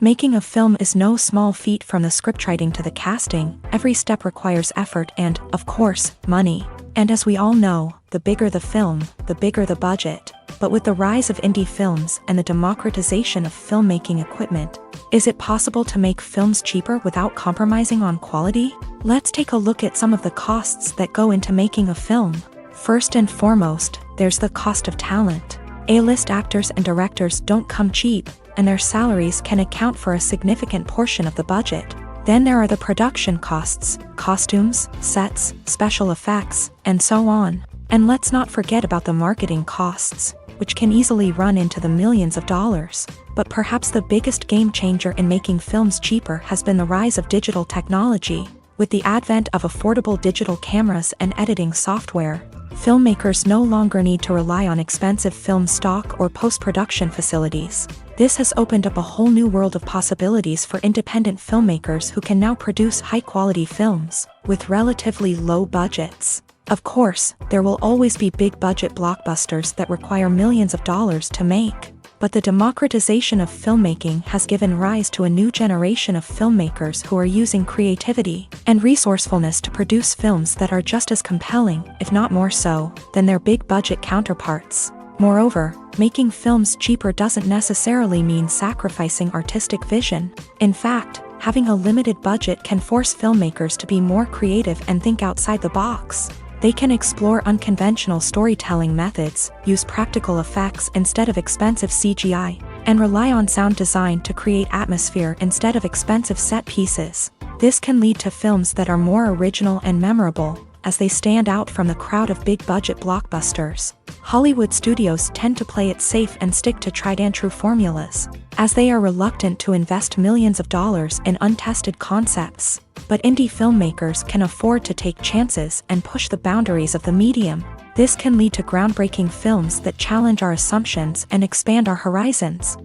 Making a film is no small feat. From the scriptwriting to the casting, every step requires effort and, of course, money. And as we all know, the bigger the film, the bigger the budget. But with the rise of indie films and the democratization of filmmaking equipment, is it possible to make films cheaper without compromising on quality? Let's take a look at some of the costs that go into making a film. First and foremost, there's the cost of talent. A-list actors and directors don't come cheap, and their salaries can account for a significant portion of the budget. Then there are the production costs, costumes, sets, special effects, and so on. And let's not forget about the marketing costs, which can easily run into the millions of dollars. But perhaps the biggest game changer in making films cheaper has been the rise of digital technology. With the advent of affordable digital cameras and editing software, filmmakers no longer need to rely on expensive film stock or post-production facilities. This has opened up a whole new world of possibilities for independent filmmakers who can now produce high-quality films with relatively low budgets. Of course, there will always be big-budget blockbusters that require millions of dollars to make. But the democratization of filmmaking has given rise to a new generation of filmmakers who are using creativity and resourcefulness to produce films that are just as compelling, if not more so, than their big-budget counterparts. Moreover, making films cheaper doesn't necessarily mean sacrificing artistic vision. In fact, having a limited budget can force filmmakers to be more creative and think outside the box. They can explore unconventional storytelling methods, use practical effects instead of expensive CGI, and rely on sound design to create atmosphere instead of expensive set pieces. This can lead to films that are more original and memorable, as they stand out from the crowd of big-budget blockbusters. Hollywood studios tend to play it safe and stick to tried-and-true formulas, as they are reluctant to invest millions of dollars in untested concepts. But indie filmmakers can afford to take chances and push the boundaries of the medium. This can lead to groundbreaking films that challenge our assumptions and expand our horizons.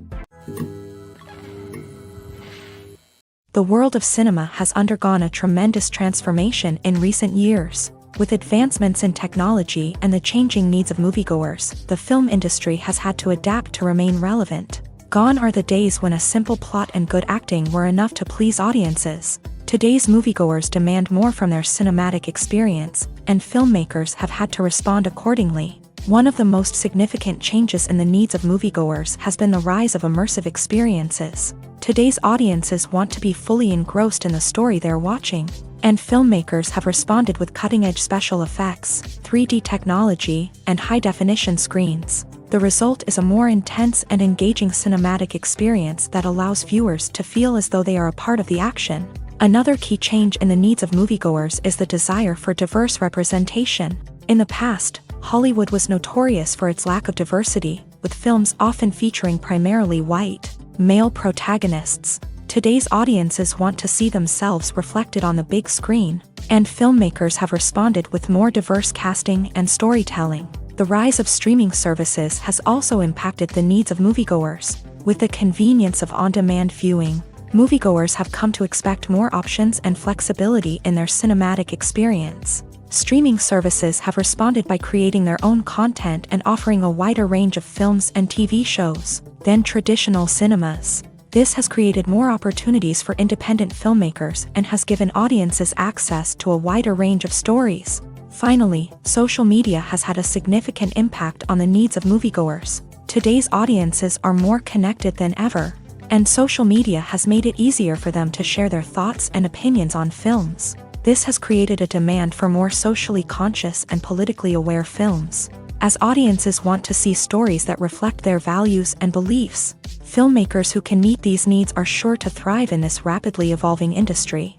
The world of cinema has undergone a tremendous transformation in recent years. With advancements in technology and the changing needs of moviegoers, the film industry has had to adapt to remain relevant. Gone are the days when a simple plot and good acting were enough to please audiences. Today's moviegoers demand more from their cinematic experience, and filmmakers have had to respond accordingly. One of the most significant changes in the needs of moviegoers has been the rise of immersive experiences. Today's audiences want to be fully engrossed in the story they're watching, and filmmakers have responded with cutting-edge special effects, 3D technology, and high-definition screens. The result is a more intense and engaging cinematic experience that allows viewers to feel as though they are a part of the action. Another key change in the needs of moviegoers is the desire for diverse representation. In the past, Hollywood was notorious for its lack of diversity, with films often featuring primarily white, male protagonists. Today's audiences want to see themselves reflected on the big screen, and filmmakers have responded with more diverse casting and storytelling. The rise of streaming services has also impacted the needs of moviegoers. With the convenience of on-demand viewing, moviegoers have come to expect more options and flexibility in their cinematic experience. Streaming services have responded by creating their own content and offering a wider range of films and TV shows than traditional cinemas. This has created more opportunities for independent filmmakers and has given audiences access to a wider range of stories. Finally, social media has had a significant impact on the needs of moviegoers. Today's audiences are more connected than ever, and social media has made it easier for them to share their thoughts and opinions on films. This has created a demand for more socially conscious and politically aware films. As audiences want to see stories that reflect their values and beliefs, filmmakers who can meet these needs are sure to thrive in this rapidly evolving industry.